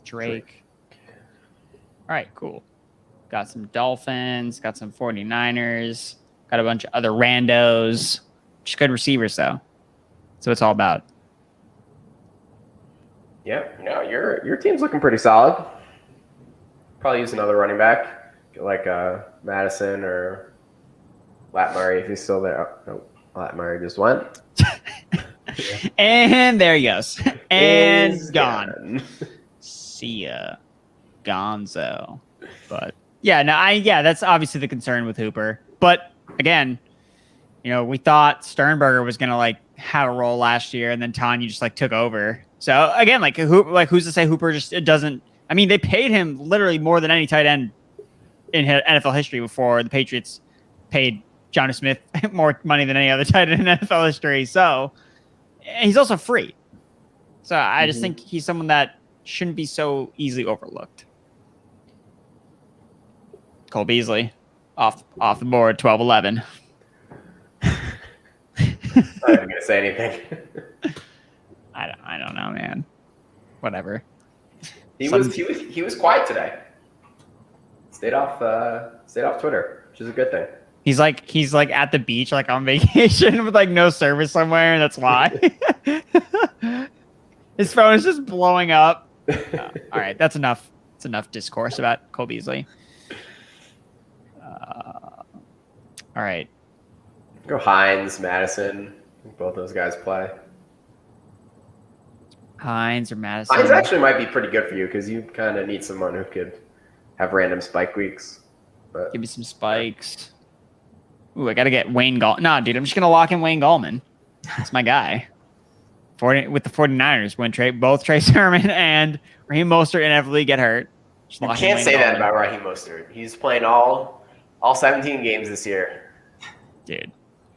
Speaker 1: Drake. All right, cool. Got some Dolphins, got some 49ers, got a bunch of other randos. Just good receivers, though. That's what it's all about.
Speaker 2: Yeah, your team's looking pretty solid. Probably use another running back, like Madison or Lat Murray if he's still there. Oh, no, Lat Murray just went.
Speaker 1: And there he goes. And
Speaker 2: Is
Speaker 1: gone. See ya, Gonzo. But yeah, that's obviously the concern with Hooper. But again, we thought Sternberger was gonna like have a role last year, and then Tanya just like took over. So again, who's to say Hooper just it doesn't? I mean, they paid him literally more than any tight end in NFL history before the Patriots paid Jonnu Smith more money than any other tight end in NFL history. So he's also free. So I just think he's someone that shouldn't be so easily overlooked. Cole Beasley off the board, 12-11.
Speaker 2: I'm not even gonna say anything.
Speaker 1: I don't know, man. Whatever.
Speaker 2: He was quiet today. Stayed off Twitter, which is a good thing.
Speaker 1: He's like at the beach, like on vacation with like no service somewhere, and that's why. His phone is just blowing up. All right, that's enough. It's enough discourse about Cole Beasley. All right.
Speaker 2: Go Hines, Madison. Both those guys play.
Speaker 1: Hines or Madison.
Speaker 2: Hines actually might be pretty good for you because you kind of need someone who could have random spike weeks. But
Speaker 1: give me some spikes. Ooh, I got to get Wayne Gallman. Nah, dude, I'm just going to lock in Wayne Gallman. That's my guy. With the 49ers, when both Trey Sermon and Raheem Mostert inevitably get hurt.
Speaker 2: You can't say that about Raheem Mostert. He's playing all 17 games this year.
Speaker 1: Dude,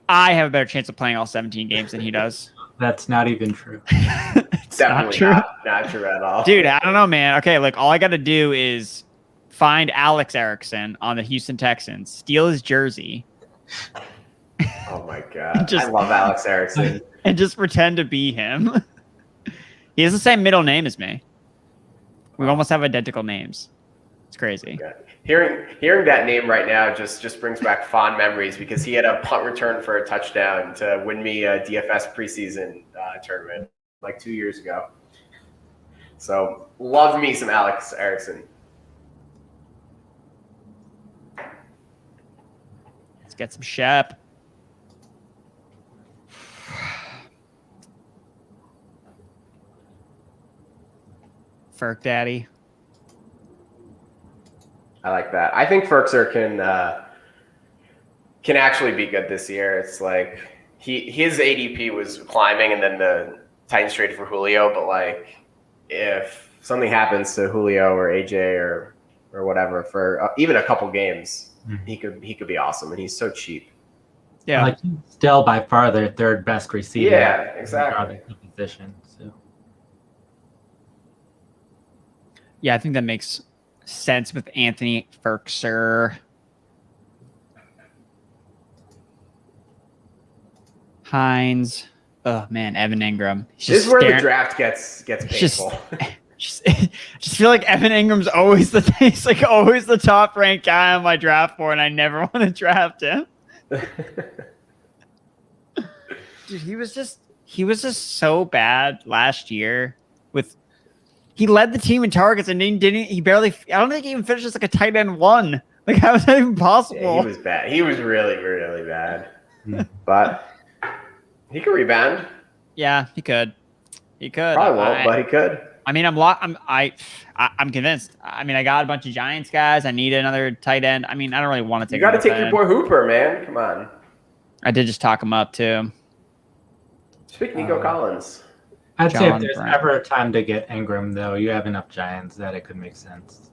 Speaker 1: I have a better chance of playing all 17 games than he does.
Speaker 3: That's not even true.
Speaker 1: It's
Speaker 2: Definitely
Speaker 1: not
Speaker 2: true at all.
Speaker 1: Dude, I don't know, man. Okay, look, all I got to do is find Alex Erickson on the Houston Texans, steal his jersey.
Speaker 2: Oh my God. I love Alex Erickson.
Speaker 1: And just pretend to be him. He has the same middle name as me. We almost have identical names. It's crazy.
Speaker 2: Okay. Hearing that name right now just brings back fond memories because he had a punt return for a touchdown to win me a DFS preseason tournament like 2 years ago. So love me some Alex Erickson.
Speaker 1: Let's get some Shep. Ferk Daddy.
Speaker 2: I like that. I think Ferkser can actually be good this year. It's like his ADP was climbing, and then the Titans traded for Julio. But like, if something happens to Julio or AJ or whatever for even a couple games, he could be awesome, and he's so cheap.
Speaker 1: Yeah,
Speaker 3: like he's still by far their third best receiver.
Speaker 2: Yeah, exactly.
Speaker 3: Position. So.
Speaker 1: Yeah, I think that makes sense with Anthony Ferkser. Hines. Oh man, Evan Ingram.
Speaker 2: This is where the draft gets painful.
Speaker 1: Just feel like Evan Ingram's always he's like always the top ranked guy on my draft board, and I never want to draft him. Dude, he was just so bad last year. He led the team in targets and he barely. I don't think he even finished as like a tight end 1. Like, how is that even possible?
Speaker 2: Yeah, he was bad. He was really, really bad. But he could rebound.
Speaker 1: Yeah, he could. He could.
Speaker 2: Probably won't, but he could.
Speaker 1: I mean, I'm convinced. I mean, I got a bunch of Giants guys. I need another tight end. I mean, I don't really want to take.
Speaker 2: You got to take your boy Hooper, man. Come on.
Speaker 1: I did just talk him up too.
Speaker 2: Speak Nico Collins.
Speaker 3: I'd say if there's ever a time to get Ingram, though, you have enough Giants that it could make sense.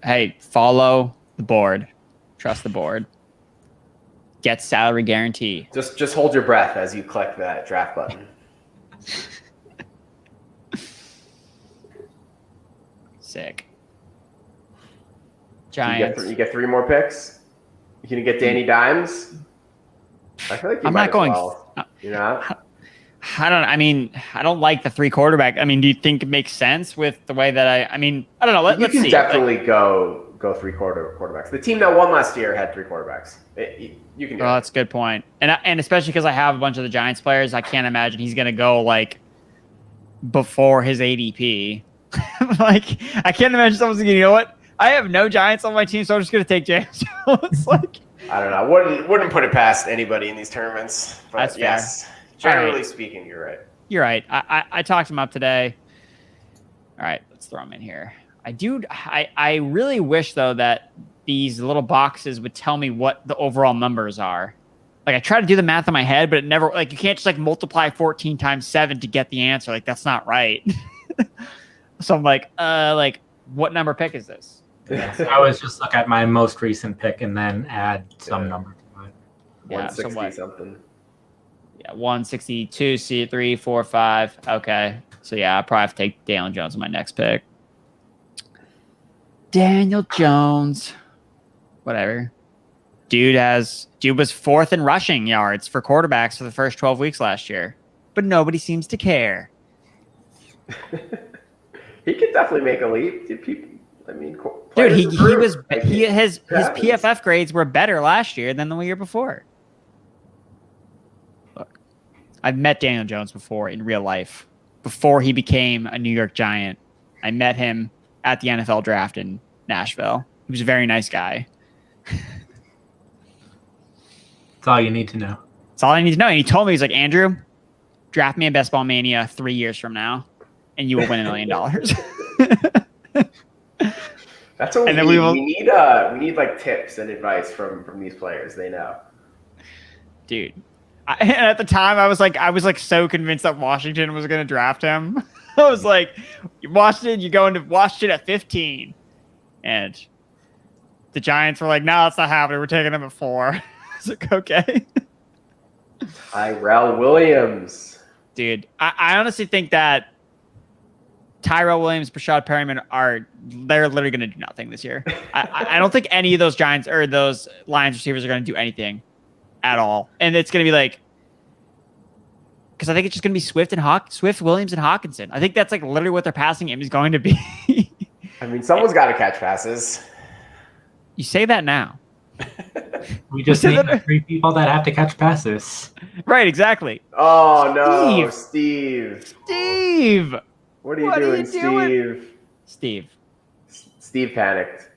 Speaker 1: Hey, follow the board. Trust the board. Get salary guarantee.
Speaker 2: Just hold your breath as you click that draft button.
Speaker 1: Sick. Giants.
Speaker 2: You get 3 more picks? You gonna get Danny Dimes? I feel like
Speaker 1: I'm not going.
Speaker 2: You're not?
Speaker 1: I mean, I don't like the 3 quarterback. I mean, do you think it makes sense with the way that I mean, I don't know. Let's see.
Speaker 2: You can definitely go 3 quarterbacks. The team that won last year had 3 quarterbacks. You can do it.
Speaker 1: That's a good point. And especially because I have a bunch of the Giants players, I can't imagine he's going to go like before his ADP. Like, I can't imagine someone's going to, you know what? I have no Giants on my team, so I'm just going to take James Jones. Like,
Speaker 2: I don't know. Wouldn't put it past anybody in these tournaments. But
Speaker 1: That's fair.
Speaker 2: yes, generally
Speaker 1: right.
Speaker 2: speaking, you're right.
Speaker 1: You're right. I talked him up today. All right, let's throw him in here. I really wish though that these little boxes would tell me what the overall numbers are. Like I try to do the math in my head, but it never you can't just multiply 14 times 7 to get the answer. Like that's not right. So I'm like what number pick is this?
Speaker 3: So I always just look at my most recent pick and then add some number to it.
Speaker 1: Yeah,
Speaker 2: 160 something.
Speaker 1: Yeah, 162, C 3, 4, 5. Okay. So yeah, I probably have to take Daniel Jones in my next pick. Daniel Jones. Whatever. Dude was 4th in rushing yards for quarterbacks for the first 12 weeks last year. But nobody seems to care.
Speaker 2: He could definitely make a leap.
Speaker 1: Dude, his PFF grades were better last year than the year before. Look, I've met Daniel Jones before in real life. Before he became a New York Giant, I met him at the NFL draft in Nashville. He was a very nice guy.
Speaker 3: That's all you need to know.
Speaker 1: That's all I need to know. And he told me, he's like, Andrew, draft me in Best Ball Mania 3 years from now, and you will win $1 million.
Speaker 2: That's what we need. We need tips and advice from these players. They know.
Speaker 1: Dude. And at the time, I was so convinced that Washington was going to draft him. I was like, Washington, you go into Washington at 15. And the Giants were like, no, that's not happening. We're taking him at 4. I was like, okay.
Speaker 2: Tyrell Williams.
Speaker 1: Dude, I honestly think that Tyrell Williams, Brashad Perryman they're literally going to do nothing this year. I don't think any of those Giants or those Lions receivers are going to do anything at all. And it's going to be because I think it's just going to be Swift, Williams, and Hawkinson. I think that's literally what their passing game is going to be.
Speaker 2: I mean, someone's got to catch passes.
Speaker 1: You say that now.
Speaker 3: We just need 3 people that have to catch passes.
Speaker 1: Right, exactly.
Speaker 2: Oh, no, Steve. What are you doing, Steve? Steve panicked.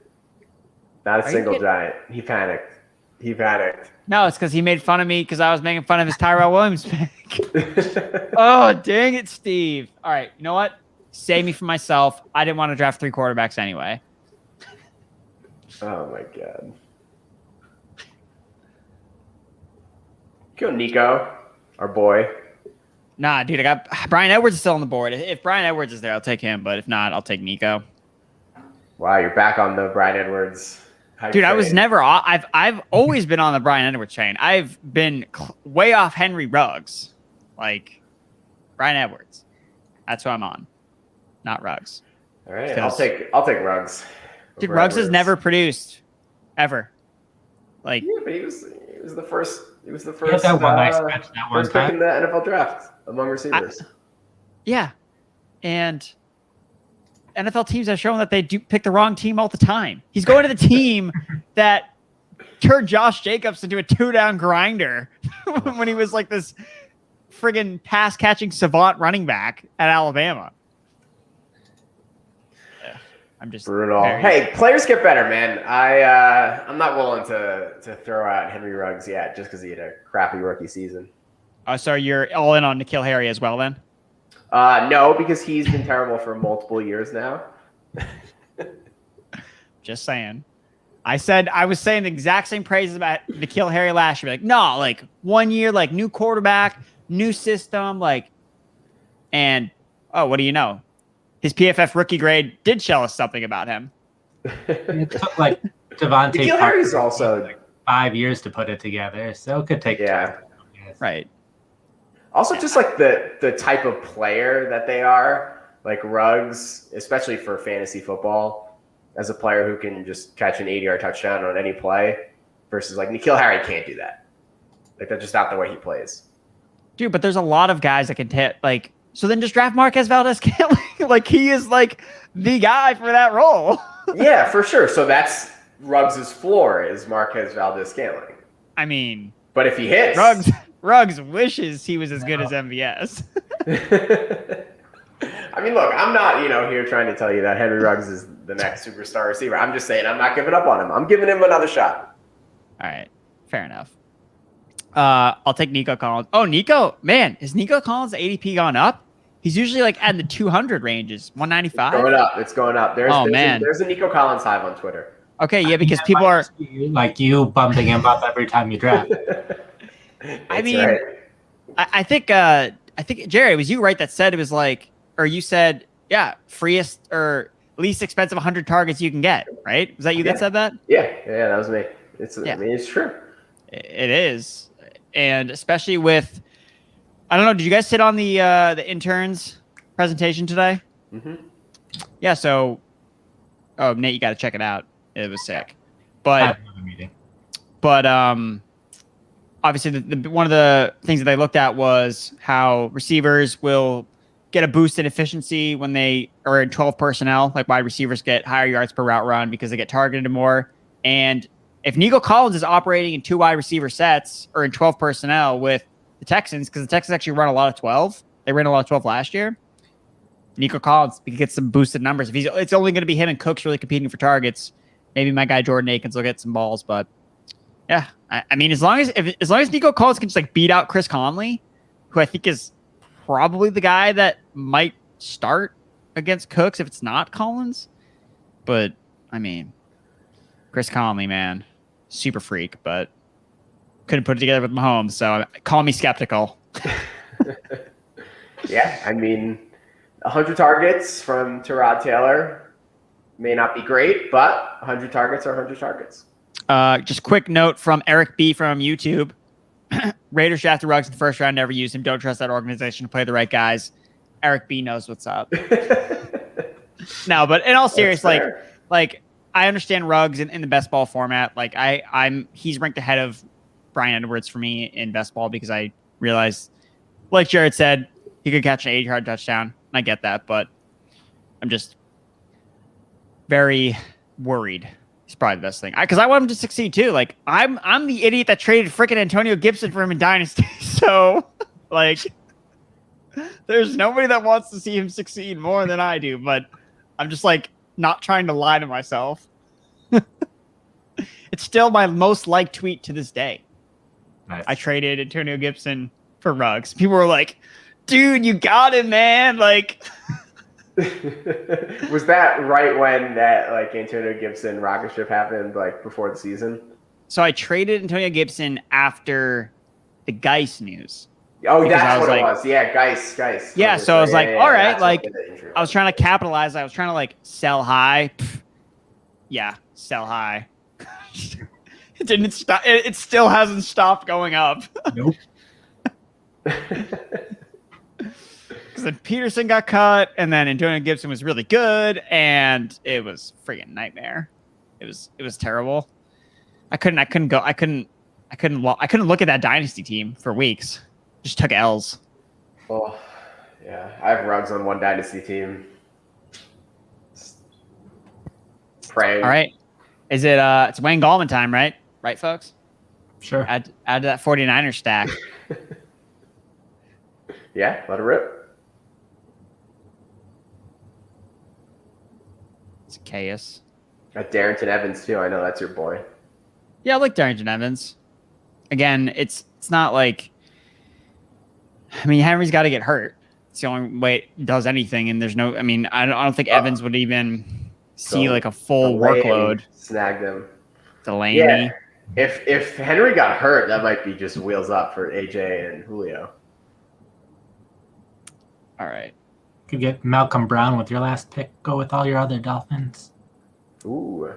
Speaker 2: Not a single Giant. He panicked.
Speaker 1: No, it's because he made fun of me because I was making fun of his Tyrell Williams pick. Oh, dang it, Steve. All right, you know what? Save me from myself. I didn't want to draft 3 quarterbacks anyway.
Speaker 2: Oh, my God. Go Nico, our boy.
Speaker 1: Nah, dude, I got Brian Edwards is still on the board. If Brian Edwards is there, I'll take him. But if not, I'll take Nico.
Speaker 2: Wow, you're back on the Brian Edwards.
Speaker 1: Dude, I was never. I've always been on the Brian Edwards train. I've been way off Henry Ruggs, Brian Edwards. That's who I'm on, not Ruggs.
Speaker 2: All right, I'll take Ruggs.
Speaker 1: Dude, Ruggs has never produced, ever.
Speaker 2: Yeah, but he was the first. He was the
Speaker 3: He
Speaker 2: first.
Speaker 3: had that one nice catch that one
Speaker 2: first pick in the NFL draft among receivers.
Speaker 1: Yeah, and NFL teams have shown that they do pick the wrong team all the time. He's going to the team that turned Josh Jacobs into a 2-down grinder when he was this friggin' pass-catching savant running back at Alabama. Yeah, I'm just
Speaker 2: brutal. Hey, players get better, man. I'm not willing to throw out Henry Ruggs yet just because he had a crappy rookie season.
Speaker 1: So you're all in on N'Keal Harry as well, then?
Speaker 2: No, because he's been terrible for multiple years now.
Speaker 1: Just saying. I was saying the exact same praises about N'Keal Harry last year. 1 year, new quarterback, new system, and what do you know? His PFF rookie grade did show us something about him.
Speaker 3: It took Devontae
Speaker 2: N'Keal Harry's also
Speaker 3: 5 years to put it together, so it could take.
Speaker 2: Yeah,
Speaker 1: right.
Speaker 2: Also, just the type of player that they are, Ruggs, especially for fantasy football, as a player who can just catch an 80-yard touchdown on any play, versus N'Keal Harry can't do that. That's just not the way he plays.
Speaker 1: Dude, but there's a lot of guys that can hit. So then just draft Marquez Valdez-Scantling. He is the guy for that role.
Speaker 2: Yeah, for sure. So that's Ruggs' floor is Marquez Valdez-Scantling.
Speaker 1: I mean,
Speaker 2: but if he hits,
Speaker 1: Ruggs wishes he was as good as MVS.
Speaker 2: I mean, look, I'm not, here trying to tell you that Henry Ruggs is the next superstar receiver. I'm just saying I'm not giving up on him. I'm giving him another shot.
Speaker 1: All right. Fair enough. I'll take Nico Collins. Oh, Nico, man, is Nico Collins' ADP gone up? He's usually like at the 200 ranges, 195.
Speaker 2: It's going up. There's a Nico Collins hive on Twitter.
Speaker 1: Okay, yeah, because people are
Speaker 3: like you bumping him up every time you draft.
Speaker 1: I mean, right. I think Jerry, it was you, right, that said it was like, or you said, yeah, freest or least expensive 100 targets you can get, right? Was that you that said that?
Speaker 2: Yeah, that was me. I mean, it's true.
Speaker 1: It is, and especially with, I don't know, did you guys sit on the interns presentation today?
Speaker 2: Mm-hmm.
Speaker 1: Yeah. So, Nate, you got to check it out. It was sick. But
Speaker 3: I have another meeting.
Speaker 1: But obviously, the one of the things that they looked at was how receivers will get a boost in efficiency when they are in 12 personnel. Like wide receivers get higher yards per route run because they get targeted more. And if Nico Collins is operating in 2 wide receiver sets or in 12 personnel with the Texans, because the Texans actually run a lot of 12. They ran a lot of 12 last year. Nico Collins gets some boosted numbers. It's only going to be him and Cooks really competing for targets. Maybe my guy Jordan Akins will get some balls, but yeah, I mean, as long as Nico Collins can just like beat out Chris Conley, who I think is probably the guy that might start against Cooks if it's not Collins. But I mean, Chris Conley, man, super freak, but couldn't put it together with Mahomes. So call me skeptical.
Speaker 2: Yeah, I mean, 100 targets from Tyrod Taylor may not be great, but 100 targets are 100 targets.
Speaker 1: Just quick note from Eric B from YouTube. Raiders drafted Ruggs in the first round, never used him. Don't trust that organization to play the right guys. Eric B knows what's up. No, but in all seriousness, like I understand Ruggs in the best ball format. Like he's ranked ahead of Brian Edwards for me in best ball because I realized, like Jared said, he could catch an 80-yard touchdown. I get that, but I'm just very worried. He's probably the best thing because I want him to succeed too. Like I'm the idiot that traded freaking Antonio Gibson for him in Dynasty. So like, there's nobody that wants to see him succeed more than I do. But I'm just like not trying to lie to myself. It's still my most liked tweet to this day.
Speaker 3: Nice.
Speaker 1: I traded Antonio Gibson for Ruggs. People were like, "Dude, you got him, man!" Like.
Speaker 2: Was that right when that like Antonio Gibson rocket ship happened, like before the season?
Speaker 1: So I traded Antonio Gibson after the Geis news.
Speaker 2: Oh, that's what it was. Yeah, Geis.
Speaker 1: Yeah, so I was like, all right, like I was trying to capitalize. I was trying to like sell high. Yeah, sell high. It didn't stop. It still hasn't stopped going up.
Speaker 3: Nope.
Speaker 1: Because then Peterson got cut, and then Antonio Gibson was really good, and it was friggin' nightmare. It was terrible. I couldn't look at that dynasty team for weeks. Just took L's.
Speaker 2: Oh, yeah. I have Ruggs on one dynasty team. Praying.
Speaker 1: All right. Is it it's Wayne Gallman time, right? Right, folks?
Speaker 3: Sure.
Speaker 1: Add to that 49er stack.
Speaker 2: Yeah, let it rip.
Speaker 1: It's chaos.
Speaker 2: Got Darrington Evans too. I know that's your boy.
Speaker 1: Yeah, I like Darrington Evans. Again, it's not like, I mean, Henry's got to get hurt. It's the only way it does anything, and there's no. I mean, I don't think Evans would even see like a full workload.
Speaker 2: Snagged him.
Speaker 1: Delaney.
Speaker 2: Yeah. If Henry got hurt, that might be just wheels up for AJ and Julio.
Speaker 1: All right.
Speaker 3: Could get Malcolm Brown with your last pick. Go with all your other Dolphins.
Speaker 2: Ooh.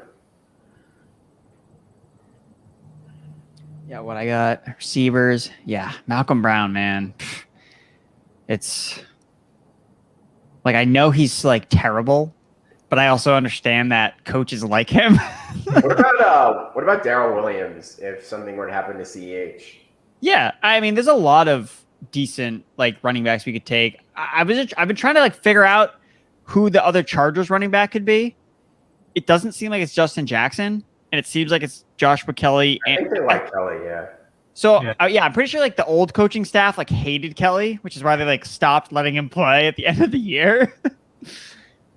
Speaker 1: Yeah, what I got? Receivers. Yeah, Malcolm Brown, man. It's like I know he's like terrible, but I also understand that coaches like him.
Speaker 2: What about Darrell Williams if something were to happen to CEH?
Speaker 1: Yeah, I mean, there's a lot of decent like running backs we could take. I've been trying to like figure out who the other Chargers running back could be. It doesn't seem like it's Justin Jackson, and it seems like it's Joshua Kelly.
Speaker 2: I think they like Kelly, yeah.
Speaker 1: So yeah, I'm pretty sure like the old coaching staff like hated Kelly, which is why they like stopped letting him play at the end of the year.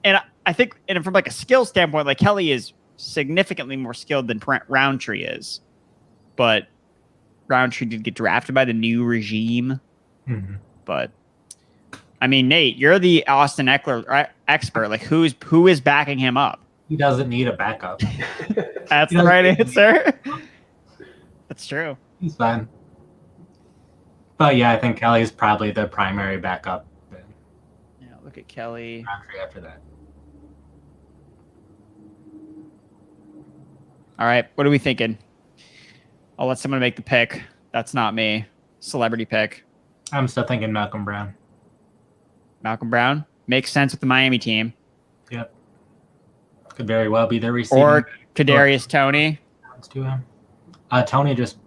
Speaker 1: And I think, and from like a skill standpoint, like Kelly is significantly more skilled than Roundtree is. But Roundtree did get drafted by the new regime.
Speaker 3: Mhm.
Speaker 1: But I mean, Nate, you're the Austin Eckler expert. Like, who is backing him up?
Speaker 3: He doesn't need a backup.
Speaker 1: That's
Speaker 3: He
Speaker 1: the
Speaker 3: doesn't
Speaker 1: right
Speaker 3: need-
Speaker 1: answer. That's true.
Speaker 3: He's fine. But yeah, I think Kelly's probably the primary backup. Then
Speaker 1: Yeah, look at Kelly.
Speaker 3: Roundtree after that.
Speaker 1: All right, what are we thinking? I'll let someone make the pick. That's not me. Celebrity pick.
Speaker 3: I'm still thinking Malcolm Brown.
Speaker 1: Malcolm Brown makes sense with the Miami team.
Speaker 3: Yep. Could very well be the receiving.
Speaker 1: Or Kadarius Toney.
Speaker 3: To him. Tony just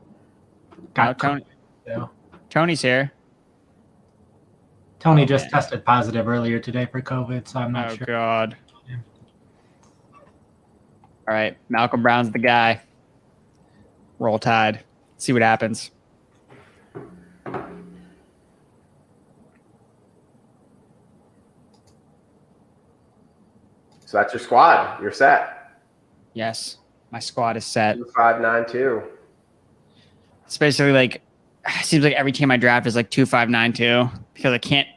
Speaker 3: got
Speaker 1: Tony.
Speaker 3: so.
Speaker 1: Tony's here.
Speaker 3: Tony
Speaker 1: Oh,
Speaker 3: just
Speaker 1: man.
Speaker 3: tested positive earlier today for COVID, so I'm not
Speaker 1: Oh
Speaker 3: sure.
Speaker 1: God.
Speaker 3: Yeah.
Speaker 1: All right, Malcolm Brown's the guy. Roll Tide. See what happens.
Speaker 2: So that's your squad. You're set.
Speaker 1: Yes, my squad is set.
Speaker 2: 2592.
Speaker 1: It's basically like, it seems like every team I draft is like 2-5-9-2 because I can't.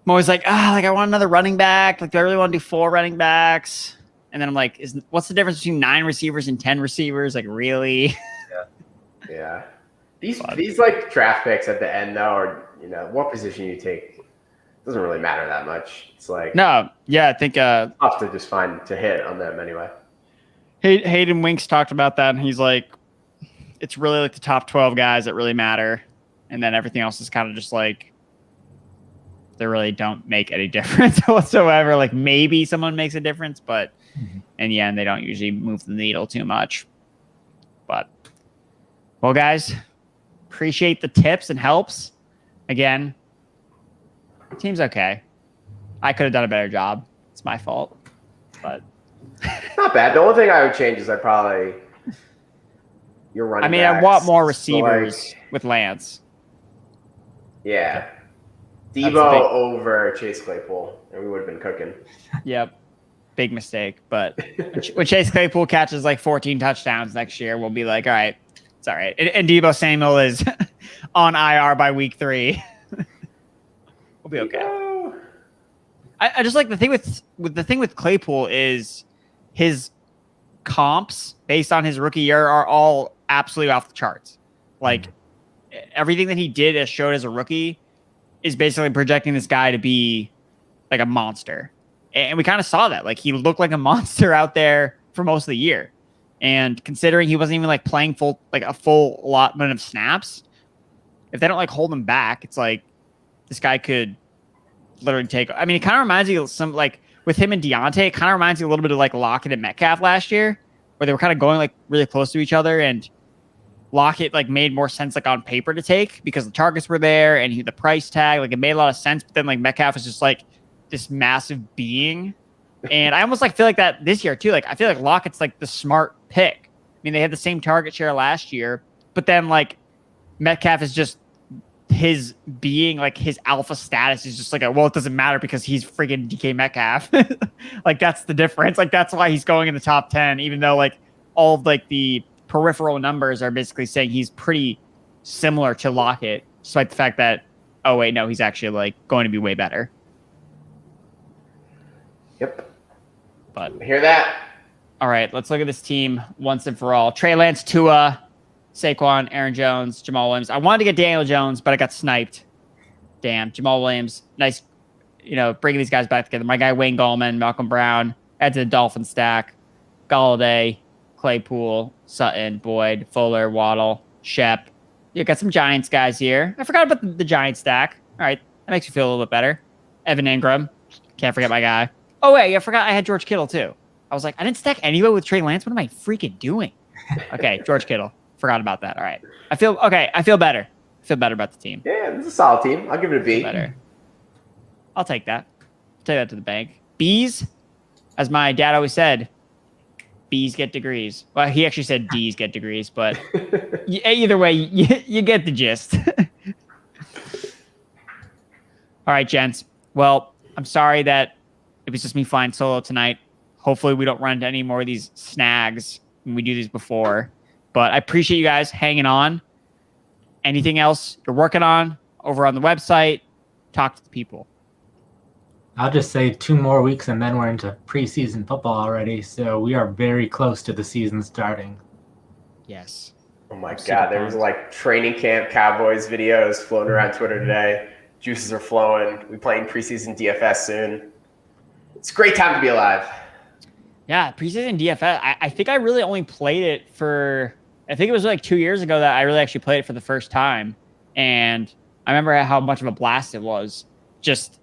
Speaker 1: I'm always like, like I want another running back. Like, do I really want to do 4 running backs? And then I'm like, what's the difference between 9 receivers and 10 receivers? Like, really?
Speaker 2: Yeah. These like draft picks at the end though, or what position you take doesn't really matter that much. It's like
Speaker 1: No, yeah, I think
Speaker 2: tough to just find to hit on them anyway.
Speaker 1: Hayden Winks talked about that, and he's like, it's really like the top 12 guys that really matter, and then everything else is kind of just like they really don't make any difference whatsoever. Like, maybe someone makes a difference, but in the end, they don't usually move the needle too much. But well, guys, appreciate the tips and helps. Again, team's okay. I could have done a better job. It's my fault, but
Speaker 2: Not bad. The only thing I would change is I'd probably your running.
Speaker 1: I mean, I
Speaker 2: backs.
Speaker 1: want more
Speaker 2: So,
Speaker 1: receivers
Speaker 2: like,
Speaker 1: with Lance.
Speaker 2: yeah,
Speaker 1: That's
Speaker 2: Debo
Speaker 1: big.
Speaker 2: over Chase Claypool, and we would have been cooking.
Speaker 1: Yep. Big mistake. But when Chase Claypool catches like 14 touchdowns next year, we'll be like, all right, it's all right. And Debo Samuel is on IR by week 3. We'll be okay.
Speaker 2: Yeah.
Speaker 1: I just like the thing with Claypool is his comps based on his rookie year are all absolutely off the charts. Like everything that he did as showed as a rookie is basically projecting this guy to be like a monster. And we kind of saw that. Like, he looked like a monster out there for most of the year. And considering he wasn't even like playing a full allotment of snaps, if they don't like hold him back, it's like this guy could literally take. I mean, it kind of reminds you of some like with him and Deontay, it kind of reminds you a little bit of like Lockett and Metcalf last year, where they were kind of going like really close to each other, and Lockett like made more sense like on paper to take because the targets were there and the price tag, like it made a lot of sense. But then like Metcalf was just like this massive being. And I almost like feel like that this year too. Like I feel like Lockett's like the smart pick. I mean, they had the same target share last year, but then like Metcalf is just his being, like his alpha status is just like it doesn't matter because he's freaking DK Metcalf. Like that's the difference. Like that's why he's going in the top 10, even though like all of like the peripheral numbers are basically saying he's pretty similar to Lockett, despite the fact that, oh wait, no, he's actually like going to be way better.
Speaker 2: Yep.
Speaker 1: But
Speaker 2: Hear that?
Speaker 1: all right, let's look at this team once and for all. Trey Lance, Tua, Saquon, Aaron Jones, Jamal Williams. I wanted to get Daniel Jones, but I got sniped. Damn, Jamal Williams. Nice, bringing these guys back together. My guy Wayne Gallman, Malcolm Brown, add to the Dolphin stack. Galladay, Claypool, Sutton, Boyd, Fuller, Waddle, Shep. You got some Giants guys here. I forgot about the Giants stack. All right, that makes me feel a little bit better. Evan Ingram. Can't forget my guy. Oh, wait, I forgot I had George Kittle, too. I was like, I didn't stack anyway with Trey Lance. What am I freaking doing? Okay, George Kittle. Forgot about that. All right. I feel better. I feel better about the team.
Speaker 2: Yeah, this is a solid team. I'll give it a B.
Speaker 1: Better. I'll take that. Take that to the bank. B's, as my dad always said, B's get degrees. Well, he actually said D's get degrees, but either way, you get the gist. All right, gents. Well, I'm sorry that it was just me flying solo tonight. Hopefully we don't run into any more of these snags when we do these before. But I appreciate you guys hanging on. anything else you're working on over on the website, talk to the people.
Speaker 3: I'll just say 2 more weeks and then we're into preseason football already. So we are very close to the season starting.
Speaker 1: Yes.
Speaker 2: Oh my God, there was like training camp Cowboys videos floating around Twitter today. Juices are flowing. We playing preseason DFS soon. It's a great time to be alive.
Speaker 1: Yeah, preseason DFS. I think I really only played it for, I think it was like 2 years ago that I really actually played it for the first time. And I remember how much of a blast it was just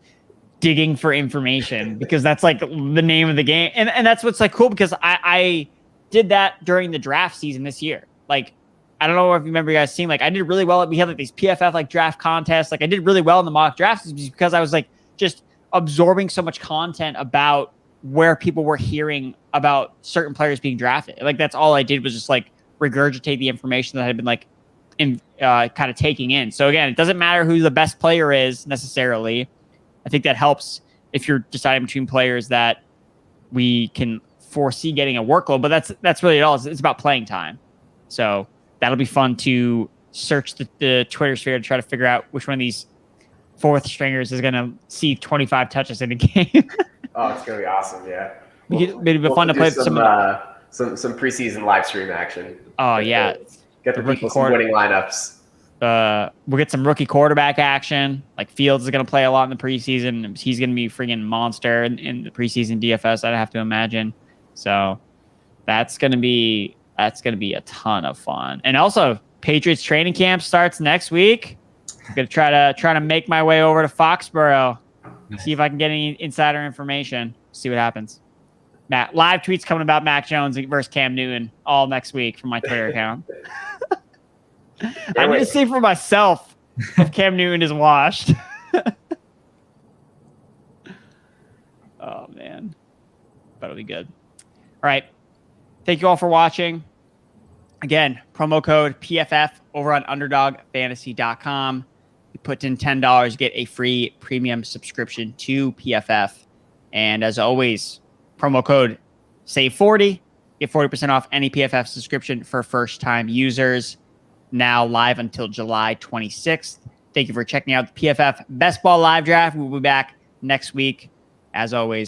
Speaker 1: digging for information because that's like the name of the game. And that's what's like cool because I did that during the draft season this year. Like, I don't know if you remember you guys seeing, like, I did really well. We had like these PFF like draft contests. Like I did really well in the mock drafts because I was like just absorbing so much content about where people were hearing about certain players being drafted. Like that's all I did was just like regurgitate the information that I had been like in kind of taking in. So again, it doesn't matter who the best player is necessarily. I think that helps if you're deciding between players that we can foresee getting a workload, but that's really it all. It's about playing time. So that'll be fun to search the Twitter sphere to try to figure out which one of these fourth stringers is going to see 25 touches in a game.
Speaker 2: Oh, it's going to be awesome. Yeah.
Speaker 1: Maybe fun to play
Speaker 2: some preseason live stream action.
Speaker 1: Oh, yeah.
Speaker 2: Get the people some winning lineups.
Speaker 1: We'll get some rookie quarterback action. Like Fields is going to play a lot in the preseason. He's going to be freaking monster in the preseason DFS, I'd have to imagine. So that's going to be a ton of fun. And also, Patriots training camp starts next week. I'm going to try to make my way over to Foxborough, see if I can get any insider information, see what happens. Matt, live tweets coming about Mac Jones versus Cam Newton all next week from my Twitter account. I need to see for myself if Cam Newton is washed. Oh, man. That'll be good. All right. Thank you all for watching. Again, promo code PFF over on UnderdogFantasy.com. You put in $10, you get a free premium subscription to PFF. And as always, promo code SAVE40. Get 40% off any PFF subscription for first-time users. Now live until July 26th. Thank you for checking out the PFF Best Ball Live Draft. We'll be back next week. As always,